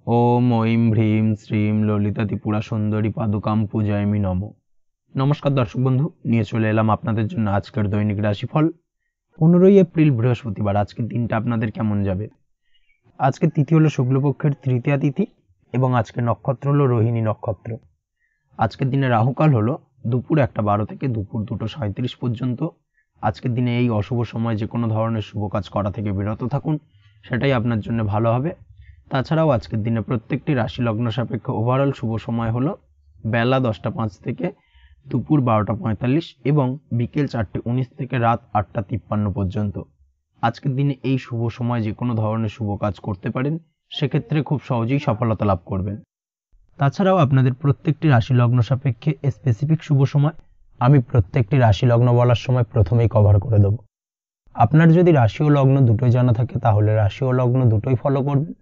ওম ঐং হ্রিং শ্রীং ললিতা ত্রিপুরা সুন্দরী পাদুকাম পূজায়ামি নমঃ। নমস্কার দর্শক বন্ধু, নিয়ে চলে এলাম আপনাদের জন্য আজকের দৈনিক রাশিফল 15 এপ্রিল বৃহস্পতিবার। আজকের দিনটা আপনাদের কেমন যাবে? আজকের তিথি হলো শুক্লপক্ষের তৃতীয়া তিথি এবং আজকের নক্ষত্র হলো রোহিণী নক্ষত্র। আজকের দিনে রাহুকাল হলো দুপুর 1:12 থেকে দুপুর 2:37 পর্যন্ত। আজকের দিনে এই অশুভ সময় যে কোনো ধরনের শুভ কাজ করা থেকে বিরত থাকুন, সেটাই আপনার জন্য ভালো হবে। তাছাড়াও আজকের দিনে প্রত্যেকটি রাশি লগ্ন সাপেক্ষে ওভারঅল শুভ সময় হলো বেলা 10:05 থেকে দুপুর 12:45 এবং বিকেল 4:19 থেকে রাত 8:53 পর্যন্ত। আজকের দিনে এই শুভ সময় যে কোনো ধরনের শুভ কাজ করতে পারেন, সেক্ষেত্রে খুব সহজেই সফলতা লাভ করবেন। তাছাড়াও আপনাদের প্রত্যেকটি রাশি লগ্ন সাপেক্ষে স্পেসিফিক শুভ সময় আমি প্রত্যেকটি রাশি লগ্ন বলার সময় প্রথমেই কভার করে দেব। আপনার যদি রাশি ও লগ্ন দুটোই জানা থাকে তাহলে রাশি ও লগ্ন দুটোই ফলো করবেন,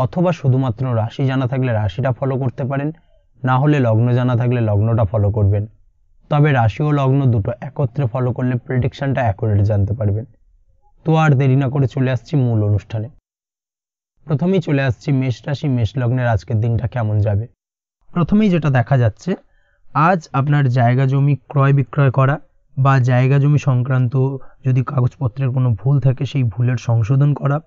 অথবা শুধুমাত্র রাশি জানা থাকলে রাশিটা ফলো করতে পারেন, না হলে লগ্ন জানা থাকলে লগ্নটা ফলো করবেন। তবে রাশি ও লগ্ন দুটো একত্রে ফলো করলে প্রেডিকশনটা অ্যাকুরেট জানতে পারবেন। তো আর দেরি না করে চলে আসছি মূল অনুষ্ঠানে। প্রথমেই চলে আসছি মেষ রাশি মেষ লগ্নের আজকের দিনটা কেমন যাবে। প্রথমেই যেটা দেখা যাচ্ছে, আজ আপনার জায়গা জমি ক্রয় বিক্রয় করা বা জায়গা জমি সংক্রান্ত যদি কাগজপত্রের কোনো ভুল থাকে সেই ভুলের সংশোধন করা,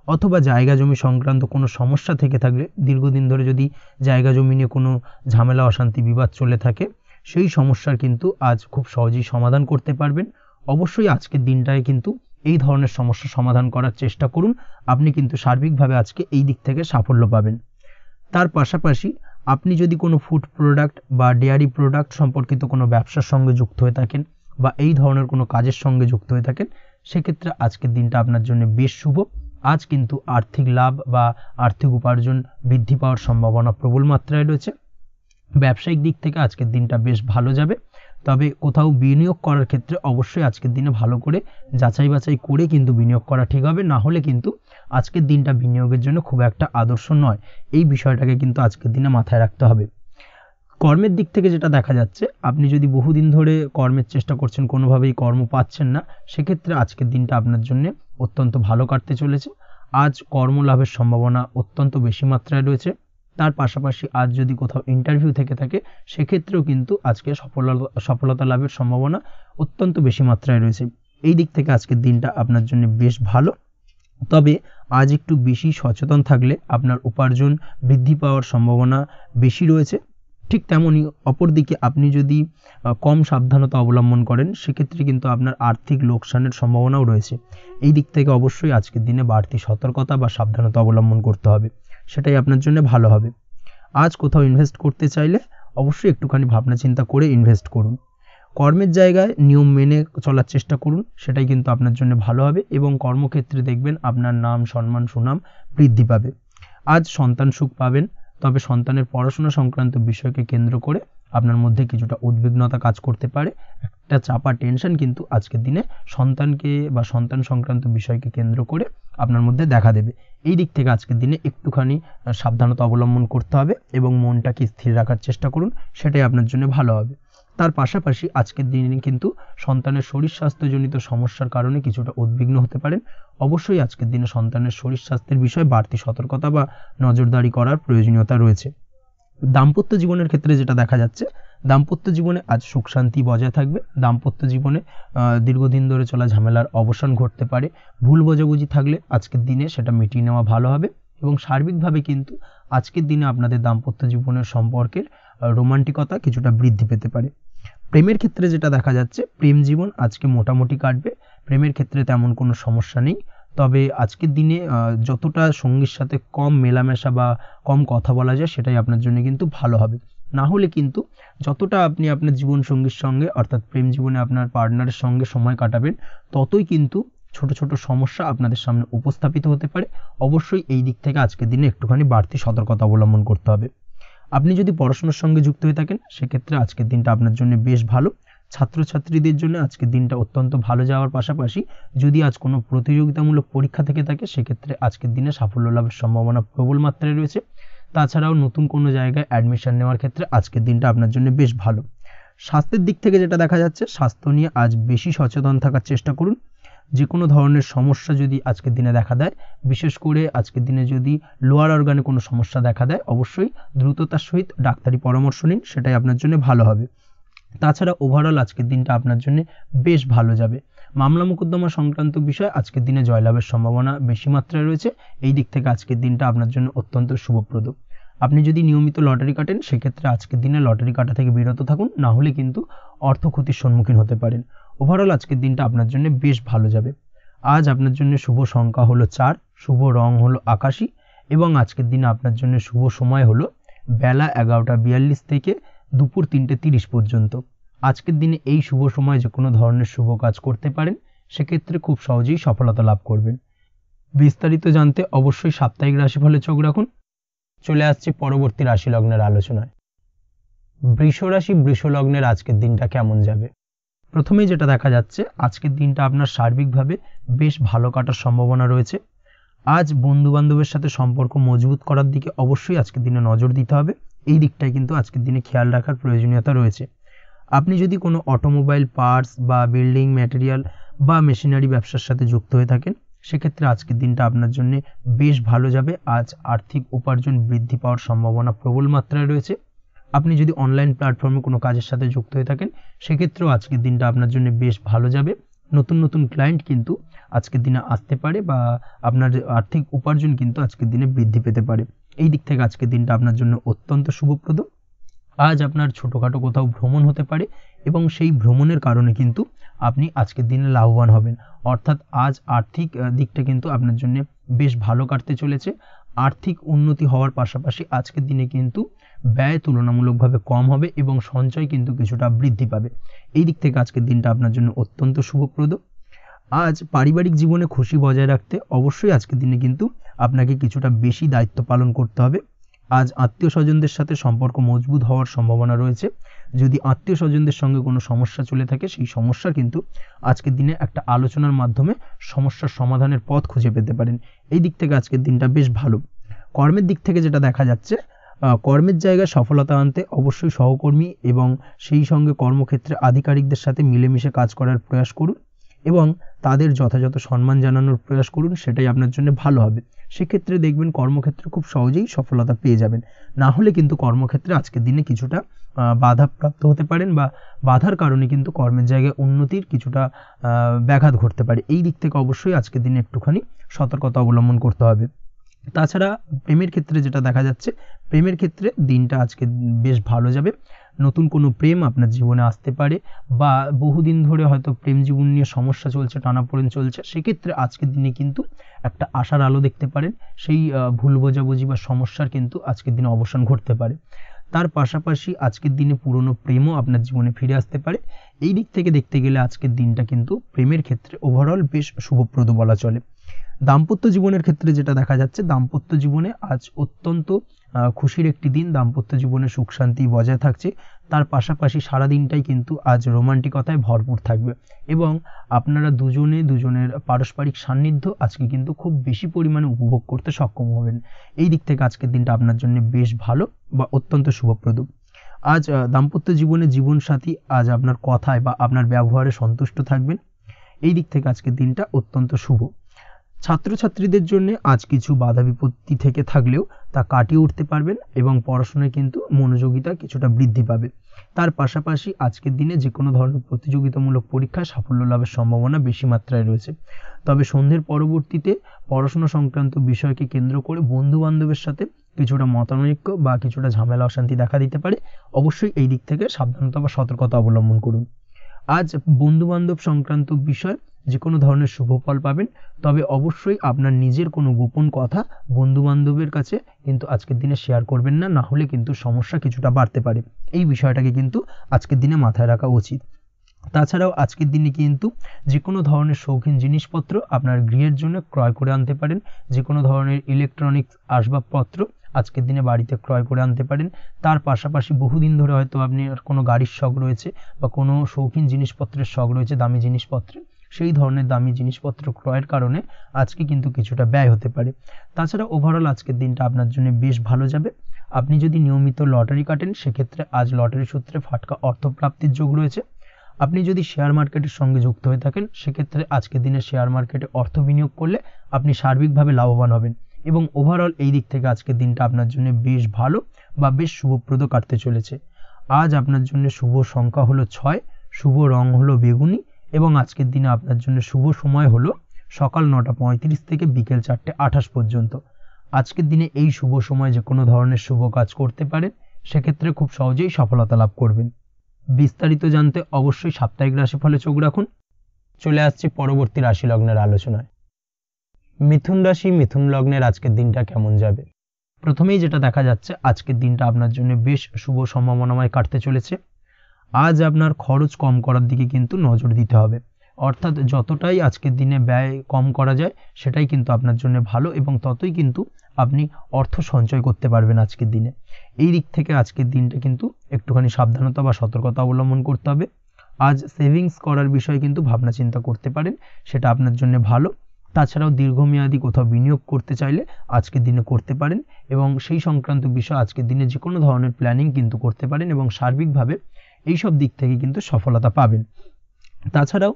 অথবা জায়গা জমি সংক্রান্ত কোনো সমস্যা থেকে থাকলে দীর্ঘদিন ধরে যদি জায়গা জমি নিয়ে কোনো ঝামেলা অশান্তি বিবাদ চলে থাকে, সেই সমস্যার কিন্তু আজ খুব সহজেই সমাধান করতে পারবেন। অবশ্যই আজকের দিনটায় কিন্তু এই ধরনের সমস্যা সমাধান করার চেষ্টা করুন, আপনি কিন্তু সার্বিকভাবে আজকে এই দিক থেকে সাফল্য পাবেন। তার পাশাপাশি আপনি যদি কোনো ফুড প্রোডাক্ট বা ডেয়ারি প্রোডাক্ট সম্পর্কিত কোনো ব্যবসার সঙ্গে যুক্ত হয়ে থাকেন বা এই ধরনের কোনো কাজের সঙ্গে যুক্ত হয়ে থাকেন, সেক্ষেত্রে আজকের দিনটা আপনার জন্য বেশ শুভ। আজ কিন্তু আর্থিক লাভ বা আর্থিক উপার্জন বৃদ্ধি পাওয়ার সম্ভাবনা প্রবল মাত্রায় রয়েছে। ব্যবসায়িক দিক থেকে আজকের দিনটা বেশ ভালো যাবে। তবে কোথাও বিনিয়োগ করার ক্ষেত্রে অবশ্যই আজকের দিনে ভালো করে যাচাই বাছাই করে কিন্তু বিনিয়োগ করা ঠিক হবে, না হলে কিন্তু আজকের দিনটা বিনিয়োগের জন্য খুব একটা আদর্শ নয়। এই বিষয়টাকে কিন্তু আজকের দিনে মাথায় রাখতে হবে। কর্মের দিক থেকে যেটা দেখা যাচ্ছে, আপনি যদি বহুদিন ধরে কর্মের চেষ্টা করছেন, কোনোভাবেই কর্ম পাচ্ছেন না, সেক্ষেত্রে আজকের দিনটা আপনার জন্য অত্যন্ত ভালো কাটতে চলেছে। আজ কর্মলাভের সম্ভাবনা অত্যন্ত বেশি মাত্রায় রয়েছে। তার পাশাপাশি আজ যদি কোথাও ইন্টারভিউ থেকে থাকে, সেক্ষেত্রেও কিন্তু আজকে সফলতা লাভের সম্ভাবনা অত্যন্ত বেশি মাত্রায় রয়েছে। এই দিক থেকে আজকের দিনটা আপনার জন্য বেশ ভালো। তবে আজ একটু বেশি সচেতন থাকলে আপনার উপার্জন বৃদ্ধি পাওয়ার সম্ভাবনা বেশি রয়েছে। ঠিক তেমনই অপরদিকে আপনি যদি কম সাবধানতা অবলম্বন করেন, সেক্ষেত্রে কিন্তু আপনার আর্থিক লোকসানের সম্ভাবনাও রয়েছে। এই দিক থেকে অবশ্যই আজকের দিনে বাড়তি সতর্কতা বা সাবধানতা অবলম্বন করতে হবে, সেটাই আপনার জন্য ভালো হবে। আজ কোথাও ইনভেস্ট করতে চাইলে অবশ্যই একটুখানি ভাবনা চিন্তা করে ইনভেস্ট করুন। কর্মের জায়গায় নিয়ম মেনে চলার চেষ্টা করুন, সেটাই কিন্তু আপনার জন্য ভালো হবে এবং কর্মক্ষেত্রে দেখবেন আপনার নাম সম্মান সুনাম বৃদ্ধি পাবে। আজ সন্তান সুখ পাবেন, তবে সন্তানের পড়াশোনা সংক্রান্ত বিষয়কে কেন্দ্র করে আপনার মধ্যে কিছুটা উদ্বিগ্নতা কাজ করতে পারে। একটা চাপা টেনশন কিন্তু আজকের দিনে সন্তানকে বা সন্তান সংক্রান্ত বিষয়কে কেন্দ্র করে আপনার মধ্যে দেখা দেবে। এই দিক থেকে আজকের দিনে একটুখানি সাবধানতা অবলম্বন করতে হবে এবং মনটাকে স্থির রাখার চেষ্টা করুন, সেটাই আপনার জন্য ভালো হবে। তার পাশাপাশি আজকের দিনে কিন্তু সন্তানের শরীর স্বাস্থ্যজনিত সমস্যার কারণে কিছুটা উদ্বিগ্ন হতে পারেন। অবশ্যই আজকের দিনে সন্তানের শরীর স্বাস্থ্যের বিষয়ে বাড়তি সতর্কতা বা নজরদারি করার প্রয়োজনীয়তা রয়েছে। দাম্পত্য জীবনের ক্ষেত্রে যেটা দেখা যাচ্ছে, দাম্পত্য জীবনে আজ সুখ শান্তি বজায় থাকবে। দাম্পত্য জীবনে দীর্ঘদিন ধরে চলা ঝামেলার অবসান ঘটতে পারে। ভুল বোঝাবুঝি থাকলে আজকের দিনে সেটা মিটিয়ে নেওয়া ভালো হবে এবং সার্বিকভাবে কিন্তু আজকের দিনে আপনাদের দাম্পত্য জীবনের সম্পর্কের রোমান্টিকতা কিছুটা বৃদ্ধি পেতে পারে। প্রেমের ক্ষেত্রে যেটা দেখা যাচ্ছে, প্রেম জীবন আজকে মোটামুটি কাটবে। প্রেমের ক্ষেত্রে তেমন কোনো সমস্যা নেই। তবে আজকের দিনে যতটা সঙ্গীর সাথে কম মেলামেশা বা কম কথা বলা যায়, সেটাই আপনার জন্য কিন্তু ভালো হবে। না হলে কিন্তু যতটা আপনি আপনার জীবন সঙ্গীর সঙ্গে অর্থাৎ প্রেম জীবনে আপনার পার্টনারের সঙ্গে সময় কাটাবেন, ততই কিন্তু ছোট ছোট সমস্যা আপনাদের সামনে উপস্থাপিত হতে পারে। অবশ্যই এই দিক থেকে আজকের দিনে একটুখানি বাড়তি সতর্কতা অবলম্বন করতে হবে। আপনি যদি পড়াশোনার সঙ্গে যুক্ত হয়ে থাকেন, সেক্ষেত্রে আজকের দিনটা আপনার জন্য বেশ ভালো। ছাত্রছাত্রীদের জন্য আজকের দিনটা অত্যন্ত ভালো যাওয়ার পাশাপাশি যদি আজ কোনো প্রতিযোগিতামূলক পরীক্ষা থেকে থাকে, সেক্ষেত্রে আজকের দিনে সাফল্য লাভের সম্ভাবনা প্রবল মাত্রায় রয়েছে। তাছাড়াও নতুন কোনো জায়গায় অ্যাডমিশন নেওয়ার ক্ষেত্রে আজকের দিনটা আপনার জন্য বেশ ভালো। স্বাস্থ্যের দিক থেকে যেটা দেখা যাচ্ছে, স্বাস্থ্য নিয়ে আজ বেশি সচেতন থাকার চেষ্টা করুন। যে কোনো ধরনের সমস্যা যদি আজকের দিনে দেখা দেয়, বিশেষ করে আজকের দিনে যদি লোয়ার অর্গানে কোনো সমস্যা দেখা দেয়, অবশ্যই দ্রুততার সহিত ডাক্তারি পরামর্শ নিন, সেটাই আপনার জন্য ভালো হবে। তাছাড়া ওভারঅল আজকের দিনটা আপনার জন্য বেশ ভালো যাবে। মামলা মোকদ্দমা সংক্রান্ত বিষয় আজকের দিনে জয়লাভের সম্ভাবনা বেশি মাত্রায় রয়েছে। এই দিক থেকে আজকের দিনটা আপনার জন্য অত্যন্ত শুভপ্রদ। আপনি যদি নিয়মিত লটারি কাটেন, সেক্ষেত্রে আজকের দিনে লটারি কাটা থেকে বিরত থাকুন, না হলে কিন্তু অর্থ ক্ষতির সম্মুখীন হতে পারেন। ওভারঅল আজকের দিনটা আপনার জন্য বেশ ভালো যাবে। আজ আপনার জন্য শুভ সংখ্যা হলো 4, শুভ রং হলো আকাশী এবং আজকের দিনে আপনার জন্য শুভ সময় হলো বেলা 11:42 থেকে দুপুর 3:30 পর্যন্ত। আজকের দিনে এই শুভ সময় যে কোনো ধরনের শুভ কাজ করতে পারেন, সেক্ষেত্রে খুব সহজেই সফলতা লাভ করবেন। বিস্তারিত জানতে অবশ্যই সাপ্তাহিক রাশিফলে চোখ রাখুন। চলে আসছে পরবর্তী রাশি লগ্নের আলোচনায়। বৃষ রাশি বৃষ লগ্নের আজকের দিনটা কেমন যাবে? প্রথমেই যেটা দেখা যাচ্ছে, আজকের দিনটা আপনার সার্বিকভাবে বেশ ভালো কাটার সম্ভাবনা রয়েছে। আজ বন্ধু বান্ধবের সাথে সম্পর্ক মজবুত করার দিকে অবশ্যই আজকের দিনে নজর দিতে হবে। এই দিকটায় কিন্তু আজকের দিনে খেয়াল রাখার প্রয়োজনীয়তা রয়েছে। আপনি যদি কোনো অটোমোবাইল পার্টস বা বিল্ডিং ম্যাটেরিয়াল বা মেশিনারি ব্যবসার সাথে যুক্ত হয়ে থাকেন, সেক্ষেত্রে আজকের দিনটা আপনার জন্য বেশ ভালো যাবে। আজ আর্থিক উপার্জন বৃদ্ধি পাওয়ার সম্ভাবনা প্রবল মাত্রায় রয়েছে। আপনি যদি অনলাইন প্ল্যাটফর্মে কোনো কাজের সাথে যুক্ত হয়ে থাকেন, সেক্ষেত্রেও আজকের দিনটা আপনার জন্য বেশ ভালো যাবে। নতুন নতুন ক্লায়েন্ট কিন্তু আজকের দিনে আসতে পারে বা আপনার আর্থিক উপার্জন কিন্তু আজকের দিনে বৃদ্ধি পেতে পারে। এই দিক থেকে আজকের দিনটা আপনার জন্য অত্যন্ত শুভপ্রদ। আজ আপনার ছোটোখাটো কোথাও ভ্রমণ হতে পারে এবং সেই ভ্রমণের কারণে কিন্তু আপনি আজকের দিনে লাভবান হবেন। অর্থাৎ আজ আর্থিক দিকটা কিন্তু আপনার জন্য বেশ ভালো কাটতে চলেছে। আর্থিক উন্নতি হওয়ার পাশাপাশি আজকের দিনে কিন্তু ব্যয় তুলনামূলকভাবে কম হবে এবং সঞ্চয় কিন্তু কিছুটা বৃদ্ধি পাবে। এই দিক থেকে আজকের দিনটা আপনার জন্য অত্যন্ত শুভপ্রদ। আজ পারিবারিক জীবনে খুশি বজায় রাখতে অবশ্যই আজকের দিনে কিন্তু আপনাকে কিছুটা বেশি দায়িত্ব পালন করতে হবে। আজ আত্মীয় স্বজনদের সাথে সম্পর্ক মজবুত হওয়ার সম্ভাবনা রয়েছে। যদি আত্মীয় স্বজনদের সঙ্গে কোনো সমস্যা চলে থাকে, সেই সমস্যা কিন্তু আজকের দিনে একটা আলোচনার মাধ্যমে সমস্যার সমাধানের পথ খুঁজে পেতে পারেন। এই দিক থেকে আজকের দিনটা বেশ ভালো। কর্মের দিক থেকে যেটা দেখা যাচ্ছে, কর্মের জায়গায় সফলতা আনতে অবশ্যই সহকর্মী এবং সেই সঙ্গে কর্মক্ষেত্রে আধিকারিকদের সাথে মিলেমিশে কাজ করার প্রয়াস করুন এবং তাদের যথাযথ সম্মান জানানোর প্রয়াস করুন, সেটাই আপনার জন্য ভালো হবে। সেক্ষেত্রে দেখবেন কর্মক্ষেত্রে খুব সহজেই সফলতা পেয়ে যাবেন। না হলে কিন্তু কর্মক্ষেত্রে আজকের দিনে কিছুটা বাধাপ্রাপ্ত হতে পারেন বা বাধার কারণে কিন্তু কর্মের জায়গায় উন্নতির কিছুটা ব্যাঘাত ঘটতে পারে। এই দিক থেকে অবশ্যই আজকের দিনে একটুখানি সতর্কতা অবলম্বন করতে হবে। তাছাড়া প্রেমের ক্ষেত্রে যেটা দেখা যাচ্ছে, প্রেমের ক্ষেত্রে দিনটা আজকে বেশ ভালো যাবে। নতুন কোনো প্রেম আপনার জীবনে আসতে পারে বা বহুদিন ধরে হয়তো প্রেম জীবন নিয়ে সমস্যা চলছে, টানাপোড়েন চলছে, সেক্ষেত্রে আজকের দিনে কিন্তু একটা আশার আলো দেখতে পারেন। সেই ভুল বোঝাবুঝি বা সমস্যার কিন্তু আজকের দিনে অবসান ঘটতে পারে। তার পাশাপাশি আজকের দিনে পুরনো প্রেমও আপনার জীবনে ফিরে আসতে পারে। এই দিক থেকে দেখতে গেলে আজকের দিনটা কিন্তু প্রেমের ক্ষেত্রে ওভারঅল বেশ শুভপ্রদ বলা চলে। দাম্পত্য জীবনের ক্ষেত্রে যেটা দেখা যাচ্ছে, দাম্পত্য জীবনে আজ অত্যন্ত খুশির একটি দিন। দাম্পত্য জীবনে সুখ শান্তি বজায় থাকছে। তার পাশাপাশি সারা দিনটাই কিন্তু আজ রোমান্টিকতায় ভরপুর থাকবে এবং আপনারা দুজনের পারস্পরিক সান্নিধ্য আজকে কিন্তু খুব বেশি পরিমাণে উপভোগ করতে সক্ষম হবেন। এই দিক থেকে আজকের দিনটা আপনার জন্য বেশ ভালো বা অত্যন্ত শুভপ্রদ। আজ দাম্পত্য জীবনে জীবনসাথী আজ আপনার কথায় বা আপনার ব্যবহারে সন্তুষ্ট থাকবেন। এই দিক থেকে আজকের দিনটা অত্যন্ত শুভ। ছাত্রছাত্রীদের জন্য আজ কিছু বাধা বিপত্তি থেকে থাকলেও তা কাটিয়ে উঠতে পারবেন এবং পড়াশোনায় কিন্তু মনোযোগিতা কিছুটা বৃদ্ধি পাবে। তার পাশাপাশি আজকের দিনে যে কোনো ধরনের প্রতিযোগিতামূলক পরীক্ষায় সাফল্য লাভের সম্ভাবনা বেশি মাত্রায় রয়েছে। তবে সন্ধ্যের পরবর্তীতে পড়াশোনা সংক্রান্ত বিষয়কে কেন্দ্র করে বন্ধু বান্ধবের সাথে কিছুটা মতানৈক্য বা কিছুটা ঝামেলা অশান্তি দেখা দিতে পারে। অবশ্যই এই দিক থেকে সাবধানতা বা সতর্কতা অবলম্বন করুন। আজ বন্ধু বান্ধব সংক্রান্ত বিষয় যে কোনো ধরনের শুভ ফল পাবেন, তবে অবশ্যই আপনার নিজের কোনো গোপন কথা বন্ধু বান্ধবের কাছে কিন্তু আজকের দিনে শেয়ার করবেন না, না হলে কিন্তু সমস্যা কিছুটা বাড়তে পারে। এই বিষয়টাকে কিন্তু আজকের দিনে মাথায় রাখা উচিত। তাছাড়াও আজকের দিনে কিন্তু যে কোনো ধরনের শৌখিন জিনিসপত্র আপনার গৃহের জন্য ক্রয় করে আনতে পারেন। যে কোনো ধরনের ইলেকট্রনিক্স আসবাবপত্র আজকের দিনে বাড়িতে ক্রয় করে আনতে পারেন। তার পাশাপাশি বহুদিন ধরে হয়তো আপনার কোনো গাড়ির শখ রয়েছে বা কোনো শৌখিন জিনিসপত্রের শখ রয়েছে, দামি জিনিসপত্রের, সেই ধরনের দামি জিনিসপত্র ক্রয়ের কারণে আজকে কিন্তু কিছুটা ব্যয় হতে পারে। তাছাড়া ওভারঅল আজকের দিনটা আপনার জন্য বেশ ভালো যাবে। আপনি যদি নিয়মিত লটারি কাটেন, সেক্ষেত্রে আজ লটারি সূত্রে ফাটকা অর্থপ্রাপ্তির যোগ রয়েছে। আপনি যদি শেয়ার মার্কেটের সঙ্গে যুক্ত হয়ে থাকেন সেক্ষেত্রে আজকের দিনে শেয়ার মার্কেটে অর্থ বিনিয়োগ করলে আপনি সার্বিকভাবে লাভবান হবেন এবং ওভারঅল এই দিক থেকে আজকের দিনটা আপনার জন্য বেশ ভালো বা বেশ শুভপ্রদ কাটতে চলেছে। আজ আপনার জন্য শুভ সংখ্যা হলো 6, শুভ রং হলো বেগুনি এবং আজকের দিনে আপনার জন্য শুভ সময় হলো সকাল 9:35 থেকে বিকেল 4:28 পর্যন্ত। আজকের দিনে এই শুভ সময় যে কোনো ধরনের শুভ কাজ করতে পারেন, সেক্ষেত্রে খুব সহজেই সফলতা লাভ করবেন। বিস্তারিত জানতে অবশ্যই সাপ্তাহিক রাশিফলে চোখ রাখুন। চলে আসছি পরবর্তী রাশি লগ্নের আলোচনায়। মিথুন রাশি, মিথুন লগ্নের আজকের দিনটা কেমন যাবে? প্রথমেই যেটা দেখা যাচ্ছে আজকের দিনটা আপনার জন্য বেশ শুভ সম্ভাবনাময় কাটতে চলেছে। আজ আপনার খরচ কম করার দিকে কিন্তু নজর দিতে হবে, অর্থাৎ যতটাই আজকের দিনে ব্যয় কম করা যায় সেটাই কিন্তু আপনার জন্য ভালো এবং ততই কিন্তু আপনি অর্থ সঞ্চয় করতে পারবেন আজকের দিনে। এই দিক থেকে আজকের দিনটা কিন্তু একটুখানি সাবধানতা বা সতর্কতা অবলম্বন করতে হবে। আজ সেভিংস করার বিষয়ে কিন্তু ভাবনা চিন্তা করতে পারেন, সেটা আপনার জন্য ভালো। তাছাড়াও দীর্ঘমেয়াদী কোথাও বিনিয়োগ করতে চাইলে আজকের দিনে করতে পারেন এবং সেই সংক্রান্ত বিষয় আজকের দিনে যে কোনো ধরনের প্ল্যানিং কিন্তু করতে পারেন এবং সার্বিকভাবে এইসব দিক থেকে কিন্তু সফলতা পাবেন। তাছাড়াও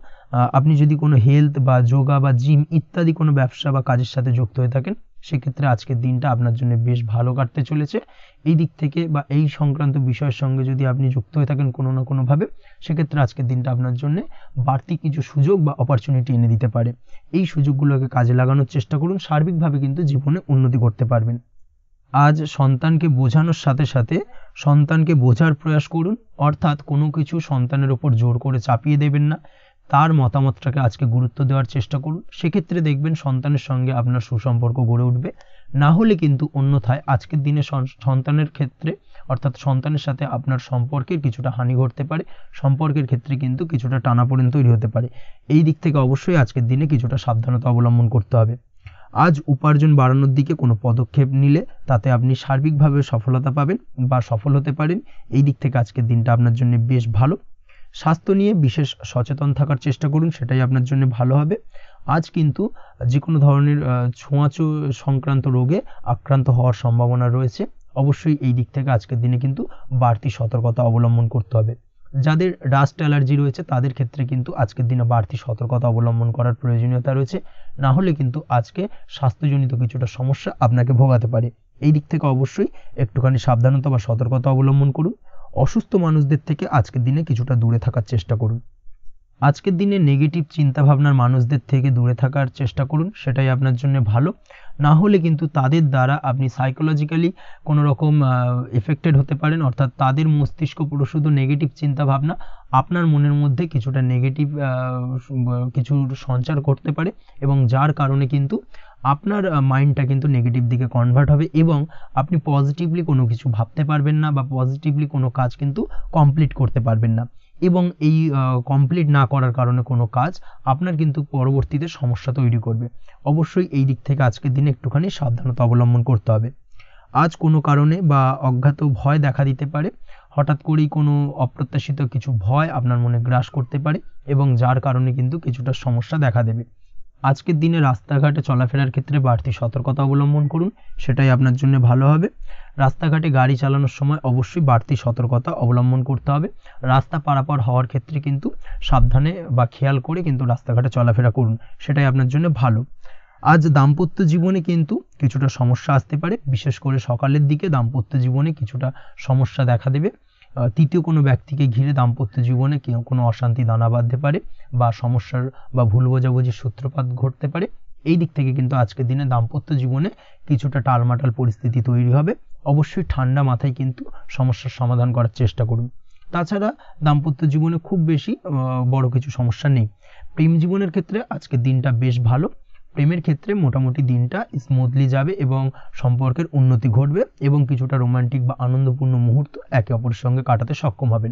আপনি যদি কোনো হেলথ বা যোগা বা জিম ইত্যাদি কোনো ব্যবসা বা কাজের সাথে যুক্ত হয়ে থাকেন সেক্ষেত্রে আজকের দিনটা আপনার জন্য বেশ ভালো কাটতে চলেছে। এই দিক থেকে বা এই সংক্রান্ত বিষয়ের সঙ্গে যদি আপনি যুক্ত হয়ে থাকেন কোনো না কোনোভাবে, সেক্ষেত্রে আজকের দিনটা আপনার জন্য বাড়তি কিছু সুযোগ বা অপরচুনিটি এনে দিতে পারে। এই সুযোগগুলোকে কাজে লাগানোর চেষ্টা করুন, সার্বিকভাবে কিন্তু জীবনে উন্নতি করতে পারবেন। আজ সন্তানকে বোঝানোর সাথে সাথে সন্তানকে বোঝার প্রয়াস করুন, অর্থাৎ কোনো কিছু সন্তানের ওপর জোর করে চাপিয়ে দেবেন না, তার মতামতটাকে আজকে গুরুত্ব দেওয়ার চেষ্টা করুন। সেক্ষেত্রে দেখবেন সন্তানের সঙ্গে আপনার সুসম্পর্ক গড়ে উঠবে। না হলে কিন্তু অন্যথায় আজকের দিনে সন্তানের ক্ষেত্রে অর্থাৎ সন্তানের সাথে আপনার সম্পর্কের কিছুটা হানি ঘটতে পারে, সম্পর্কের ক্ষেত্রে কিন্তু কিছুটা টানাপোড়েন তৈরি হতে পারে। এই দিক থেকে অবশ্যই আজকের দিনে কিছুটা সাবধানতা অবলম্বন করতে হবে। আজ উপার্জন বাড়ানোর দিকে কোনো পদক্ষেপ নিলে তাতে আপনি সার্বিকভাবে সফলতা পাবেন বা সফল হতে পারেন। এই দিক থেকে আজকের দিনটা আপনার জন্য বেশ ভালো। স্বাস্থ্য নিয়ে বিশেষ সচেতন থাকার চেষ্টা করুন, সেটাই আপনার জন্য ভালো হবে। আজ কিন্তু যে কোনো ধরনের ছোঁয়াচে সংক্রান্ত রোগে আক্রান্ত হওয়ার সম্ভাবনা রয়েছে। অবশ্যই এই দিক থেকে আজকের দিনে কিন্তু বাড়তি সতর্কতা অবলম্বন করতে হবে। যাদের ডাস্ট অ্যালার্জি রয়েছে তাদের ক্ষেত্রে কিন্তু আজকের দিনে বাড়তি সতর্কতা অবলম্বন করার প্রয়োজনীয়তা রয়েছে, না হলে কিন্তু আজকে স্বাস্থ্যজনিত কিছুটা সমস্যা আপনাকে ভোগাতে পারে। এই দিক থেকে অবশ্যই একটুখানি সাবধানতা বা সতর্কতা অবলম্বন করুন। অসুস্থ মানুষদের থেকে আজকের দিনে কিছুটা দূরে থাকার চেষ্টা করুন। আজকের দিনে নেগেটিভ চিন্তাভাবনার মানুষদের থেকে দূরে থাকার চেষ্টা করুন, সেটাই আপনার জন্য ভালো। না হলে কিন্তু তাদের দ্বারা আপনি সাইকোলজিক্যালি কোনো রকম এফেক্টেড হতে পারেন, অর্থাৎ তাদের মস্তিষ্ক পুরো শুধু নেগেটিভ চিন্তাভাবনা আপনার মনের মধ্যে কিছুটা নেগেটিভ কিছু সঞ্চার করতে পারে এবং যার কারণে কিন্তু আপনার মাইন্ডটা কিন্তু নেগেটিভ দিকে কনভার্ট হবে এবং আপনি পজিটিভলি কোনো কিছু ভাবতে পারবেন না বা পজিটিভলি কোনো কাজ কিন্তু কমপ্লিট করতে পারবেন না এবং এই কমপ্লিট না করার কারণে কোনো কাজ আপনার কিন্তু পরবর্তীতে সমস্যা তৈরি করবে। অবশ্যই এই দিক থেকে আজকের দিনে একটুখানি সাবধানতা অবলম্বন করতে হবে। আজ কোনো কারণে বা অজ্ঞাত ভয় দেখা দিতে পারে, হঠাৎ করেই কোনো অপ্রত্যাশিত কিছু ভয় আপনার মনে গ্রাস করতে পারে এবং যার কারণে কিন্তু কিছুটা সমস্যা দেখা দেবে। আজকের দিনে রাস্তাঘাটে চলাফেরার ক্ষেত্রে বাড়তি সতর্কতা অবলম্বন করুন, সেটাই আপনার জন্য ভালো হবে। রাস্তাঘাটে গাড়ি চালানোর সময় অবশ্যই বাড়তি সতর্কতা অবলম্বন করতে হবে। রাস্তা পারাপার হওয়ার ক্ষেত্রে কিন্তু সাবধানে বা খেয়াল করে কিন্তু রাস্তাঘাটে চলাফেরা করুন, সেটাই আপনার জন্য ভালো। আজ দাম্পত্য জীবনে কিন্তু কিছুটা সমস্যা আসতে পারে, বিশেষ করে সকালের দিকে দাম্পত্য জীবনে কিছুটা সমস্যা দেখা দেবে। তৃতীয় কোনো ব্যক্তিকে ঘিরে দাম্পত্য জীবনে কোনো অশান্তি দানা বাঁধতে পারে বা সমস্যার বা ভুল বোঝাবুঝির সূত্রপাত ঘটতে পারে। এই দিক থেকে কিন্তু আজকের দিনে দাম্পত্য জীবনে কিছুটা টালমাটাল পরিস্থিতি তৈরি হবে। অবশ্যই ঠান্ডা মাথায় কিন্তু সমস্যার সমাধান করার চেষ্টা করুন। তাছাড়া দাম্পত্য জীবনে খুব বেশি বড় কিছু সমস্যা নেই। প্রেম জীবনের ক্ষেত্রে আজকের দিনটা বেশ ভালো। প্রেমের ক্ষেত্রে মোটামুটি দিনটা স্মুথলি যাবে এবং সম্পর্কের উন্নতি ঘটবে এবং কিছুটা রোমান্টিক বা আনন্দপূর্ণ মুহূর্ত একে অপরের সঙ্গে কাটাতে সক্ষম হবেন।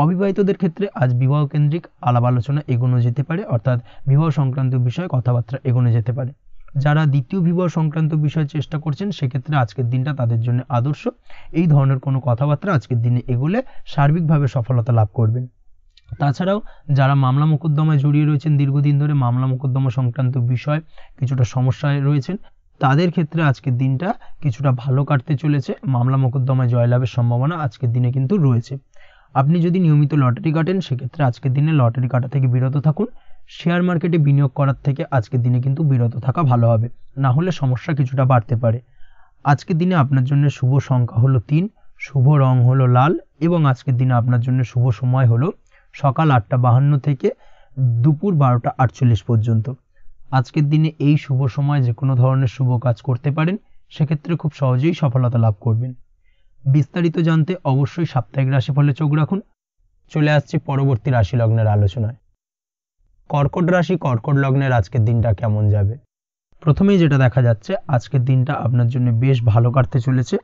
অবিবাহিতদের ক্ষেত্রে আজ বিবাহ কেন্দ্রিক আলাপ আলোচনা এগোনো যেতে পারে, অর্থাৎ বিবাহ সংক্রান্ত বিষয়ে কথাবার্তা এগোনো যেতে পারে। যারা দ্বিতীয় বিবাহ সংক্রান্ত বিষয়ে চেষ্টা করছেন সেক্ষেত্রে আজকের দিনটা তাদের জন্য আদর্শ। এই ধরনের কোনো কথাবার্তা আজকের দিনে এগোলে সার্বিকভাবে সফলতা লাভ করবেন। তাছাড়াও যারা মামলা মোকদ্দমায় জড়িয়ে রয়েছেন, দীর্ঘদিন ধরে মামলা মোকদ্দমা সংক্রান্ত বিষয় কিছুটা সমস্যায় রয়েছেন, তাদের ক্ষেত্রে আজকের দিনটা কিছুটা ভালো কাটতে চলেছে। মামলা মোকদ্দমায় জয়লাভের সম্ভাবনা আজকের দিনে কিন্তু রয়েছে। আপনি যদি নিয়মিত লটারি কাটেন সেক্ষেত্রে আজকের দিনে লটারি কাটা থেকে বিরত থাকুন। শেয়ার মার্কেটে বিনিয়োগ করার থেকে আজকের দিনে কিন্তু বিরত থাকা ভালো হবে, না হলে সমস্যা কিছুটা বাড়তে পারে। আজকের দিনে আপনার জন্য শুভ সংখ্যা হলো 3, শুভ রং হলো লাল এবং আজকের দিনে আপনার জন্য শুভ সময় হলো সকাল 8:52 থেকে দুপুর 12:48 পর্যন্ত। আজকের দিনে এই শুভ সময় যে কোনো ধরনের শুভ কাজ করতে পারেন, সেক্ষেত্রে খুব সহজেই সফলতা লাভ করবেন। বিস্তারিত জানতে অবশ্যই সাপ্তাহিক রাশিফলে চোখ রাখুন। চলে আসছি পরবর্তী রাশি লগ্নের আলোচনায়। কর্কট রাশি, কর্কট লগ্নের আজকের দিনটা কেমন যাবে? প্রথমেই যেটা দেখা যাচ্ছে, আজকের দিনটা আপনার জন্য বেশ ভালো কাটতে চলেছে।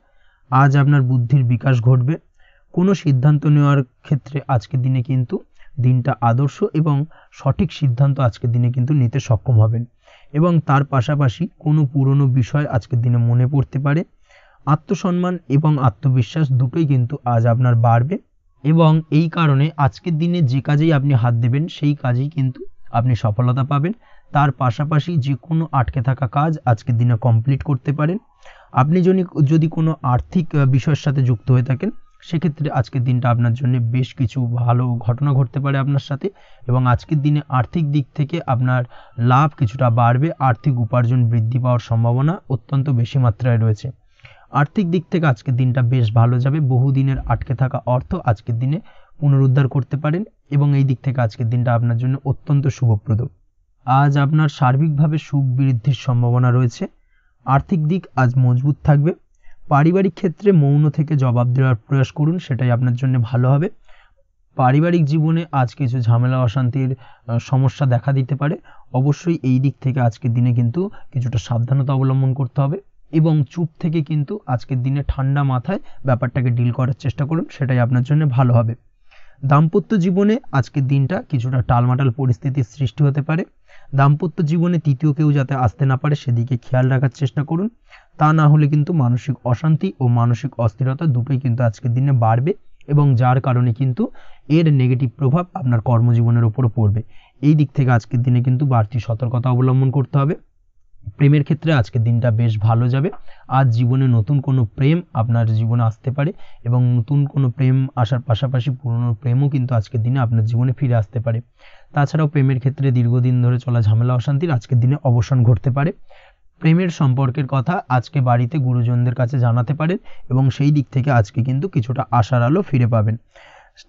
আজ আপনার বুদ্ধির বিকাশ ঘটবে। কোনো সিদ্ধান্ত নেওয়ার ক্ষেত্রে আজকের দিনে কিন্তু দিনটা আদর্শ এবং সঠিক সিদ্ধান্ত আজকের দিনে কিন্তু নিতে সক্ষম হবেন এবং তার পাশাপাশি কোনো পুরনো বিষয় আজকের দিনে মনে পড়তে পারে। আত্মসম্মান এবং আত্মবিশ্বাস দুটোই কিন্তু আজ আপনার বাড়বে এবং এই কারণে আজকের দিনে যে কাজেই আপনি হাত দেবেন সেই কাজেই কিন্তু আপনি সফলতা পাবেন। তার পাশাপাশি যে কোনো আটকে থাকা কাজ আজকের দিনে কমপ্লিট করতে পারেন। আপনি যদি কোনো আর্থিক বিষয়ের সাথে যুক্ত হয়ে থাকেন, সেক্ষেত্রে আজকের দিনটা আপনার জন্য বেশ কিছু ভালো ঘটনা ঘটতে পারে আপনার সাথে এবং আজকের দিনে আর্থিক দিক থেকে আপনার লাভ কিছুটা বাড়বে। আর্থিক উপার্জন বৃদ্ধি পাওয়ার সম্ভাবনা অত্যন্ত বেশি মাত্রায় রয়েছে। আর্থিক দিক থেকে আজকের দিনটা বেশ ভালো যাবে। বহুদিনের আটকে থাকা অর্থ আজকের দিনে পুনরুদ্ধার করতে পারেন এবং এই দিক থেকে আজকের দিনটা আপনার জন্য অত্যন্ত শুভপ্রদ। আজ আপনার সার্বিকভাবে সুখ বৃদ্ধির সম্ভাবনা রয়েছে। আর্থিক দিক আজ মজবুত থাকবে। পারিবারিক ক্ষেত্রে মৌন থেকে জবাব দেওয়ার প্রয়াস করুন, সেটাই আপনার জন্য ভালো হবে। পারিবারিক জীবনে আজ কিছু ঝামেলা অশান্তির সমস্যা দেখা দিতে পারে। অবশ্যই এই দিক থেকে আজকের দিনে কিন্তু কিছুটা সাবধানতা অবলম্বন করতে হবে এবং চুপ থেকে কিন্তু আজকের দিনে ঠান্ডা মাথায় ব্যাপারটাকে ডিল করার চেষ্টা করুন, সেটাই আপনার জন্য ভালো হবে। দাম্পত্য জীবনে আজকের দিনটা কিছুটা টালমাটাল পরিস্থিতির সৃষ্টি হতে পারে। দাম্পত্য জীবনে তৃতীয় কেউ যাতে আসতে না পারে সেদিকে খেয়াল রাখার চেষ্টা করুন। তা না হলে কিন্তু মানসিক অশান্তি ও মানসিক অস্থিরতা দুটোই কিন্তু আজকের দিনে বাড়বে এবং যার কারণে কিন্তু এর নেগেটিভ প্রভাব আপনার কর্মজীবনের উপরও পড়বে। এই দিক থেকে আজকের দিনে কিন্তু বাড়তি সতর্কতা অবলম্বন করতে হবে। প্রেমের ক্ষেত্রে আজকের দিনটা বেশ ভালো যাবে। আজ জীবনে নতুন কোনো প্রেম আপনার জীবনে আসতে পারে এবং নতুন কোনো প্রেম আসার পাশাপাশি পুরনো প্রেমও কিন্তু আজকের দিনে আপনার জীবনে ফিরে আসতে পারে। তাছাড়াও প্রেমের ক্ষেত্রে দীর্ঘদিন ধরে চলা ঝামেলা অশান্তির আজকের দিনে অবসান ঘটতে পারে। প্রেমের সম্পর্কের কথা আজকে বাড়িতে গুরুজনদের কাছে জানাতে পারেন এবং সেই দিক থেকে আজকে কিন্তু কিছুটা আশার আলো ফিরে পাবেন।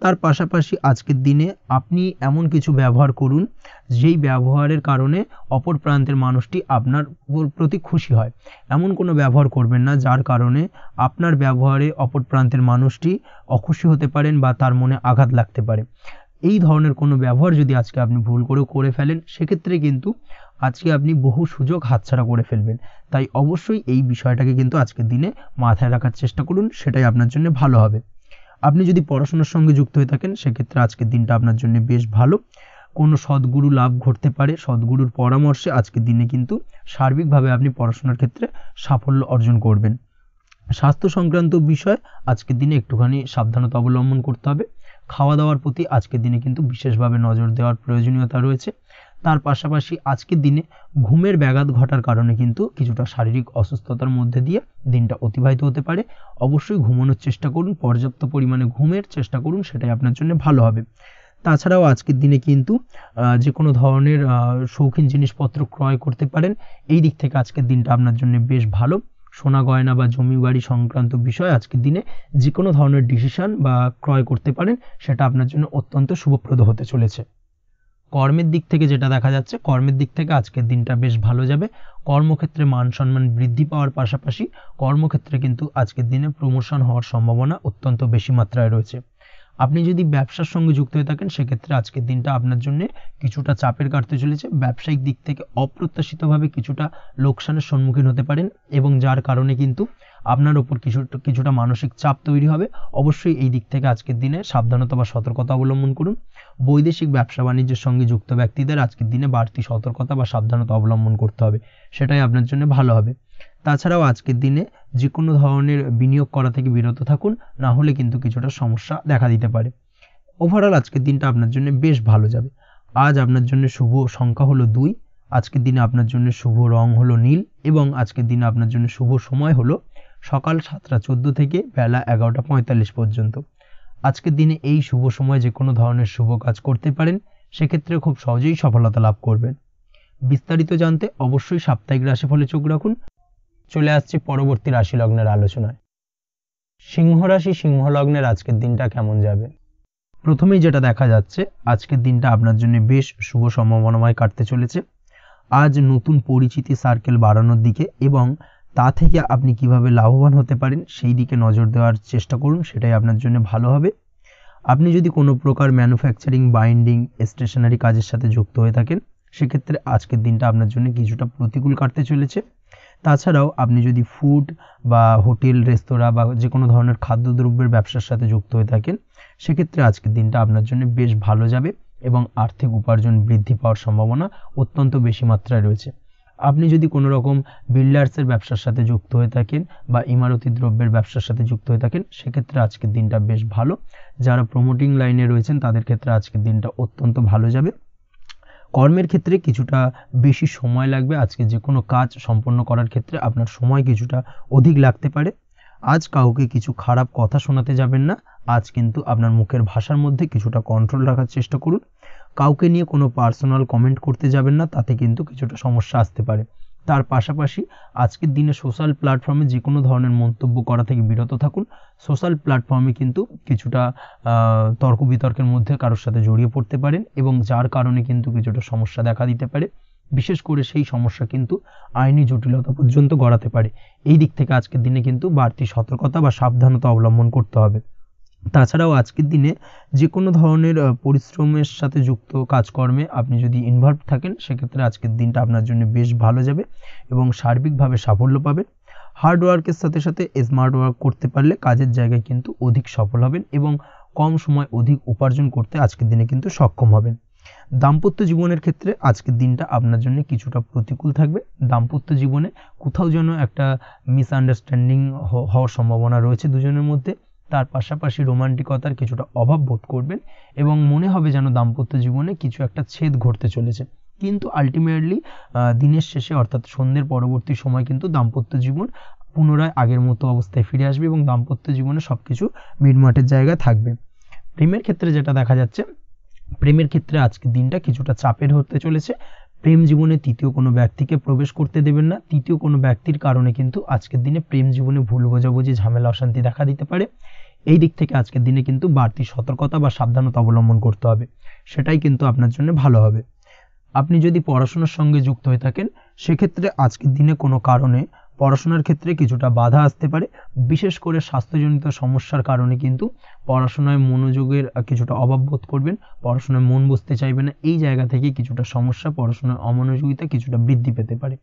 তার পাশাপাশি আজকের দিনে আপনি এমন কিছু ব্যবহার করুন যেই ব্যবহারের কারণে অপর প্রান্তের মানুষটি আপনার প্রতি খুশি হয়। এমন কোনো ব্যবহার করবেন না যার কারণে আপনার ব্যবহারে অপর প্রান্তের মানুষটি অখুশি হতে পারেন বা তার মনে আঘাত লাগতে পারে। এই ধরনের কোনো ব্যবহার যদি আজকে আপনি ভুল করে ফেলেন, সেক্ষেত্রে কিন্তু আজকে আপনি বহু সুযোগ হাতছাড়া করে ফেলবেন। তাই অবশ্যই এই বিষয়টাকে কিন্তু আজকের দিনে মাথায় রাখার চেষ্টা করুন, সেটাই আপনার জন্য ভালো হবে। আপনি যদি পড়াশোনার সঙ্গে যুক্ত হয়ে থাকেন, সেক্ষেত্রে আজকের দিনটা আপনার জন্য বেশ ভালো। কোনো সদ্গুরু লাভ ঘটতে পারে। সদ্গুরুর পরামর্শে আজকের দিনে কিন্তু সার্বিকভাবে আপনি পড়াশোনার ক্ষেত্রে সাফল্য অর্জন করবেন। স্বাস্থ্য সংক্রান্ত বিষয় আজকের দিনে একটুখানি সাবধানতা অবলম্বন করতে হবে। খাওয়া দাওয়ার প্রতি আজকের দিনে কিন্তু বিশেষভাবে নজর দেওয়ার প্রয়োজনীয়তা রয়েছে। তার পাশাপাশি আজকের দিনে ঘুমের ব্যাঘাত ঘটার কারণে কিন্তু কিছুটা শারীরিক অসুস্থতার মধ্যে দিয়ে দিনটা অতিবাহিত হতে পারে। অবশ্যই ঘুমানোর চেষ্টা করুন, পর্যাপ্ত পরিমাণে ঘুমের চেষ্টা করুন, সেটাই আপনার জন্য ভালো হবে। তাছাড়াও আজকের দিনে কিন্তু যে কোনো ধরনের শৌখিন জিনিসপত্র ক্রয় করতে পারেন। এই দিক থেকে আজকের দিনটা আপনার জন্য বেশ ভালো। সোনা গয়না বা জমি বাড়ি সংক্রান্ত বিষয় আজকের দিনে যে কোনো ধরনের ডিসিশন বা ক্রয় করতে পারেন, সেটা আপনার জন্য অত্যন্ত শুভপ্রদ হতে চলেছে। কর্মের দিক থেকে যেটা দেখা যাচ্ছে, কর্মের দিক থেকে আজকের দিনটা বেশ ভালো যাবে। কর্মক্ষেত্রে মান সম্মান বৃদ্ধি পাওয়ার পাশাপাশি কর্মক্ষেত্রে কিন্তু আজকের দিনে প্রমোশন হওয়ার সম্ভাবনা অত্যন্ত বেশি মাত্রায় রয়েছে। আপনি যদি ব্যবসার সঙ্গে যুক্ত হয়ে থাকেন, সেক্ষেত্রে আজকের দিনটা আপনার জন্য কিছুটা চাপের কাটতে চলেছে। ব্যবসায়িক দিক থেকে অপ্রত্যাশিতভাবে কিছুটা লোকসানের সম্মুখীন হতে পারেন এবং যার কারণে কিন্তু আপনার ওপর কিছুটা মানসিক চাপ তৈরি হবে। অবশ্যই এই দিক থেকে আজকের দিনে সাবধানতা বা সতর্কতা অবলম্বন করুন। বৈদেশিক ব্যবসা বাণিজ্যের সঙ্গে যুক্ত ব্যক্তিদের আজকের দিনে বাড়তি সতর্কতা বা সাবধানতা অবলম্বন করতে হবে, সেটাই আপনার জন্য ভালো হবে। তাছাড়াও আজকের দিনে যে কোনো ধরনের বিনিয়োগ করা থেকে বিরত থাকুন, না হলে কিন্তু কিছুটা সমস্যা দেখা দিতে পারে। ওভারঅল আজকের দিনটা আপনার জন্য বেশ ভালো যাবে। আজ আপনার জন্য শুভ সংখ্যা হলো 2। আজকের দিনে আপনার জন্য শুভ রং হলো নীল এবং আজকের দিনে আপনার জন্য শুভ সময় হলো সকাল 7:14 থেকে বেলা 11:45 পর্যন্ত। আজকের দিনে এই শুভ সময়ে যে কোনো ধরনের শুভ কাজ করতে পারেন, সেক্ষেত্রে খুব সহজেই সফলতা লাভ করবেন। বিস্তারিত জানতে অবশ্যই সাপ্তাহিক রাশিফলে চোখ রাখুন। চলে আসছে পরবর্তী রাশি লগ্নের আলোচনায়। সিংহ রাশি সিংহ লগ্নের আজকের দিনটা কেমন যাবে? প্রথমেই যেটা দেখা যাচ্ছে, আজকের দিনটা আপনার জন্য বেশ শুভ সম্ভাবনাময় কাটতে চলেছে। আজ নতুন পরিচিতি সার্কেল বাড়ানোর দিকে এবং তা থেকে আপনি কিভাবে লাভবান হতে পারেন সেই দিকে নজর দেওয়ার চেষ্টা করুন, সেটাই আপনার জন্য ভালো হবে। আপনি যদি কোনো প্রকার ম্যানুফ্যাকচারিং, বাইন্ডিং, স্টেশনারি কাজের সাথে যুক্ত হয়ে থাকেন, সেক্ষেত্রে আজকের দিনটা আপনার জন্য কিছুটা প্রতিকূল কাটতে চলেছে। তাছাড়াও আপনি যদি ফুড বা হোটেল, রেস্তোরাঁ বা যে কোনো ধরনের খাদ্যদ্রব্যের ব্যবসার সাথে যুক্ত হয়ে থাকেন, সেক্ষেত্রে আজকের দিনটা আপনার জন্য বেশ ভালো যাবে এবং আর্থিক উপার্জন বৃদ্ধি পাওয়ার সম্ভাবনা অত্যন্ত বেশি মাত্রায় রয়েছে। আপনি যদি কোনো রকম বিল্ডার্সের ব্যবসার সাথে যুক্ত হয়ে থাকেন বা ইমারতি দ্রব্যের ব্যবসার সাথে যুক্ত হয়ে থাকেন, সেক্ষেত্রে আজকের দিনটা বেশ ভালো। যারা প্রমোটিং লাইনে রয়েছেন তাদের ক্ষেত্রে আজকের দিনটা অত্যন্ত ভালো যাবে। কর্মের ক্ষেত্রে কিছুটা বেশি সময় লাগবে। আজকে যে কোনো কাজ সম্পন্ন করার ক্ষেত্রে আপনার সময় কিছুটা অধিক লাগতে পারে। আজ কাউকে কিছু খারাপ কথা শোনাতে যাবেন না। আজ কিন্তু আপনার মুখের ভাষার মধ্যে কিছুটা কন্ট্রোল রাখার চেষ্টা করুন। কাউকে নিয়ে কোনো পার্সোনাল কমেন্ট করতে যাবেন না, তাতে কিন্তু কিছুটা সমস্যা আসতে পারে। তার পাশাপাশি আজকের দিনে সোশ্যাল প্ল্যাটফর্মে যে কোনো ধরনের মন্তব্য করা থেকে বিরত থাকুন। সোশ্যাল প্ল্যাটফর্মে কিন্তু কিছুটা তর্ক বিতর্কের মধ্যে কারোর সাথে জড়িয়ে পড়তে পারেন এবং যার কারণে কিন্তু কিছুটা সমস্যা দেখা দিতে পারে। বিশেষ করে সেই সমস্যা কিন্তু আইনি জটিলতা পর্যন্ত গড়াতে পারে। এই দিক থেকে আজকের দিনে কিন্তু বাড়তি সতর্কতা বা সাবধানতা অবলম্বন করতে হবে। তাছাড়াও আজকের দিনে যে কোনো ধরনের পরিশ্রমের সাথে যুক্ত কাজকর্মে আপনি যদি ইনভলভ থাকেন, সেক্ষেত্রে আজকের দিনটা আপনার জন্য বেশ ভালো যাবে এবং সার্বিকভাবে সাফল্য পাবেন। হার্ড ওয়ার্কের সাথে সাথে স্মার্ট ওয়ার্ক করতে পারলে কাজের জায়গায় কিন্তু অধিক সফল হবেন এবং কম সময় অধিক উপার্জন করতে আজকের দিনে কিন্তু সক্ষম হবেন। দাম্পত্য জীবনের ক্ষেত্রে আজকের দিনটা আপনার জন্য কিছুটা প্রতিকূল থাকবে। দাম্পত্য জীবনে কোথাও যেন একটা মিসআন্ডারস্ট্যান্ডিং হওয়ার সম্ভাবনা রয়েছে দুজনের মধ্যে। তার পাশাপাশি রোমান্টিকতার কিছুটা অভাব বোধ করবেন এবং মনে হবে যেন দাম্পত্য জীবনে কিছু একটা ছেদ ঘটতে চলেছে। কিন্তু আলটিমেটলি দিনের শেষে অর্থাৎ সন্ধ্যের পরবর্তী সময় কিন্তু দাম্পত্য জীবন পুনরায় আগের মতো অবস্থায় ফিরে আসবে এবং দাম্পত্য জীবনে সবকিছু মিটমাটের জায়গায় থাকবে। প্রেমের ক্ষেত্রে যেটা দেখা যাচ্ছে, প্রেমের ক্ষেত্রে আজকের দিনটা কিছুটা চাপের হতে চলেছে। প্রেম জীবনে তৃতীয় কোনো ব্যক্তিকে প্রবেশ করতে দেবেন না। তৃতীয় কোনো ব্যক্তির কারণে কিন্তু আজকের দিনে প্রেম জীবনে ভুল বোঝাবুঝি, ঝামেলা, অশান্তি দেখা দিতে পারে। এই দিক থেকে আজকের দিনে কিন্তু বাড়তি সতর্কতা বা সাবধানতা অবলম্বন করতে হবে, সেটাই কিন্তু আপনার জন্য ভালো হবে। আপনি যদি পড়াশোনার সঙ্গে যুক্ত হয়ে থাকেন, সেক্ষেত্রে আজকের দিনে কোনো কারণে পড়াশোনার ক্ষেত্রে কিছুটা বাধা আসতে পারে। বিশেষ করে স্বাস্থ্যজনিত সমস্যার কারণে কিন্তু পড়াশোনায় মনোযোগের কিছুটা অভাব বোধ করবেন, পড়াশোনায় মন বসতে চাইবে না। এই জায়গা থেকে কিছুটা সমস্যা, পড়াশোনার অমনোযোগিতা কিছুটা বৃদ্ধি পেতে পারে।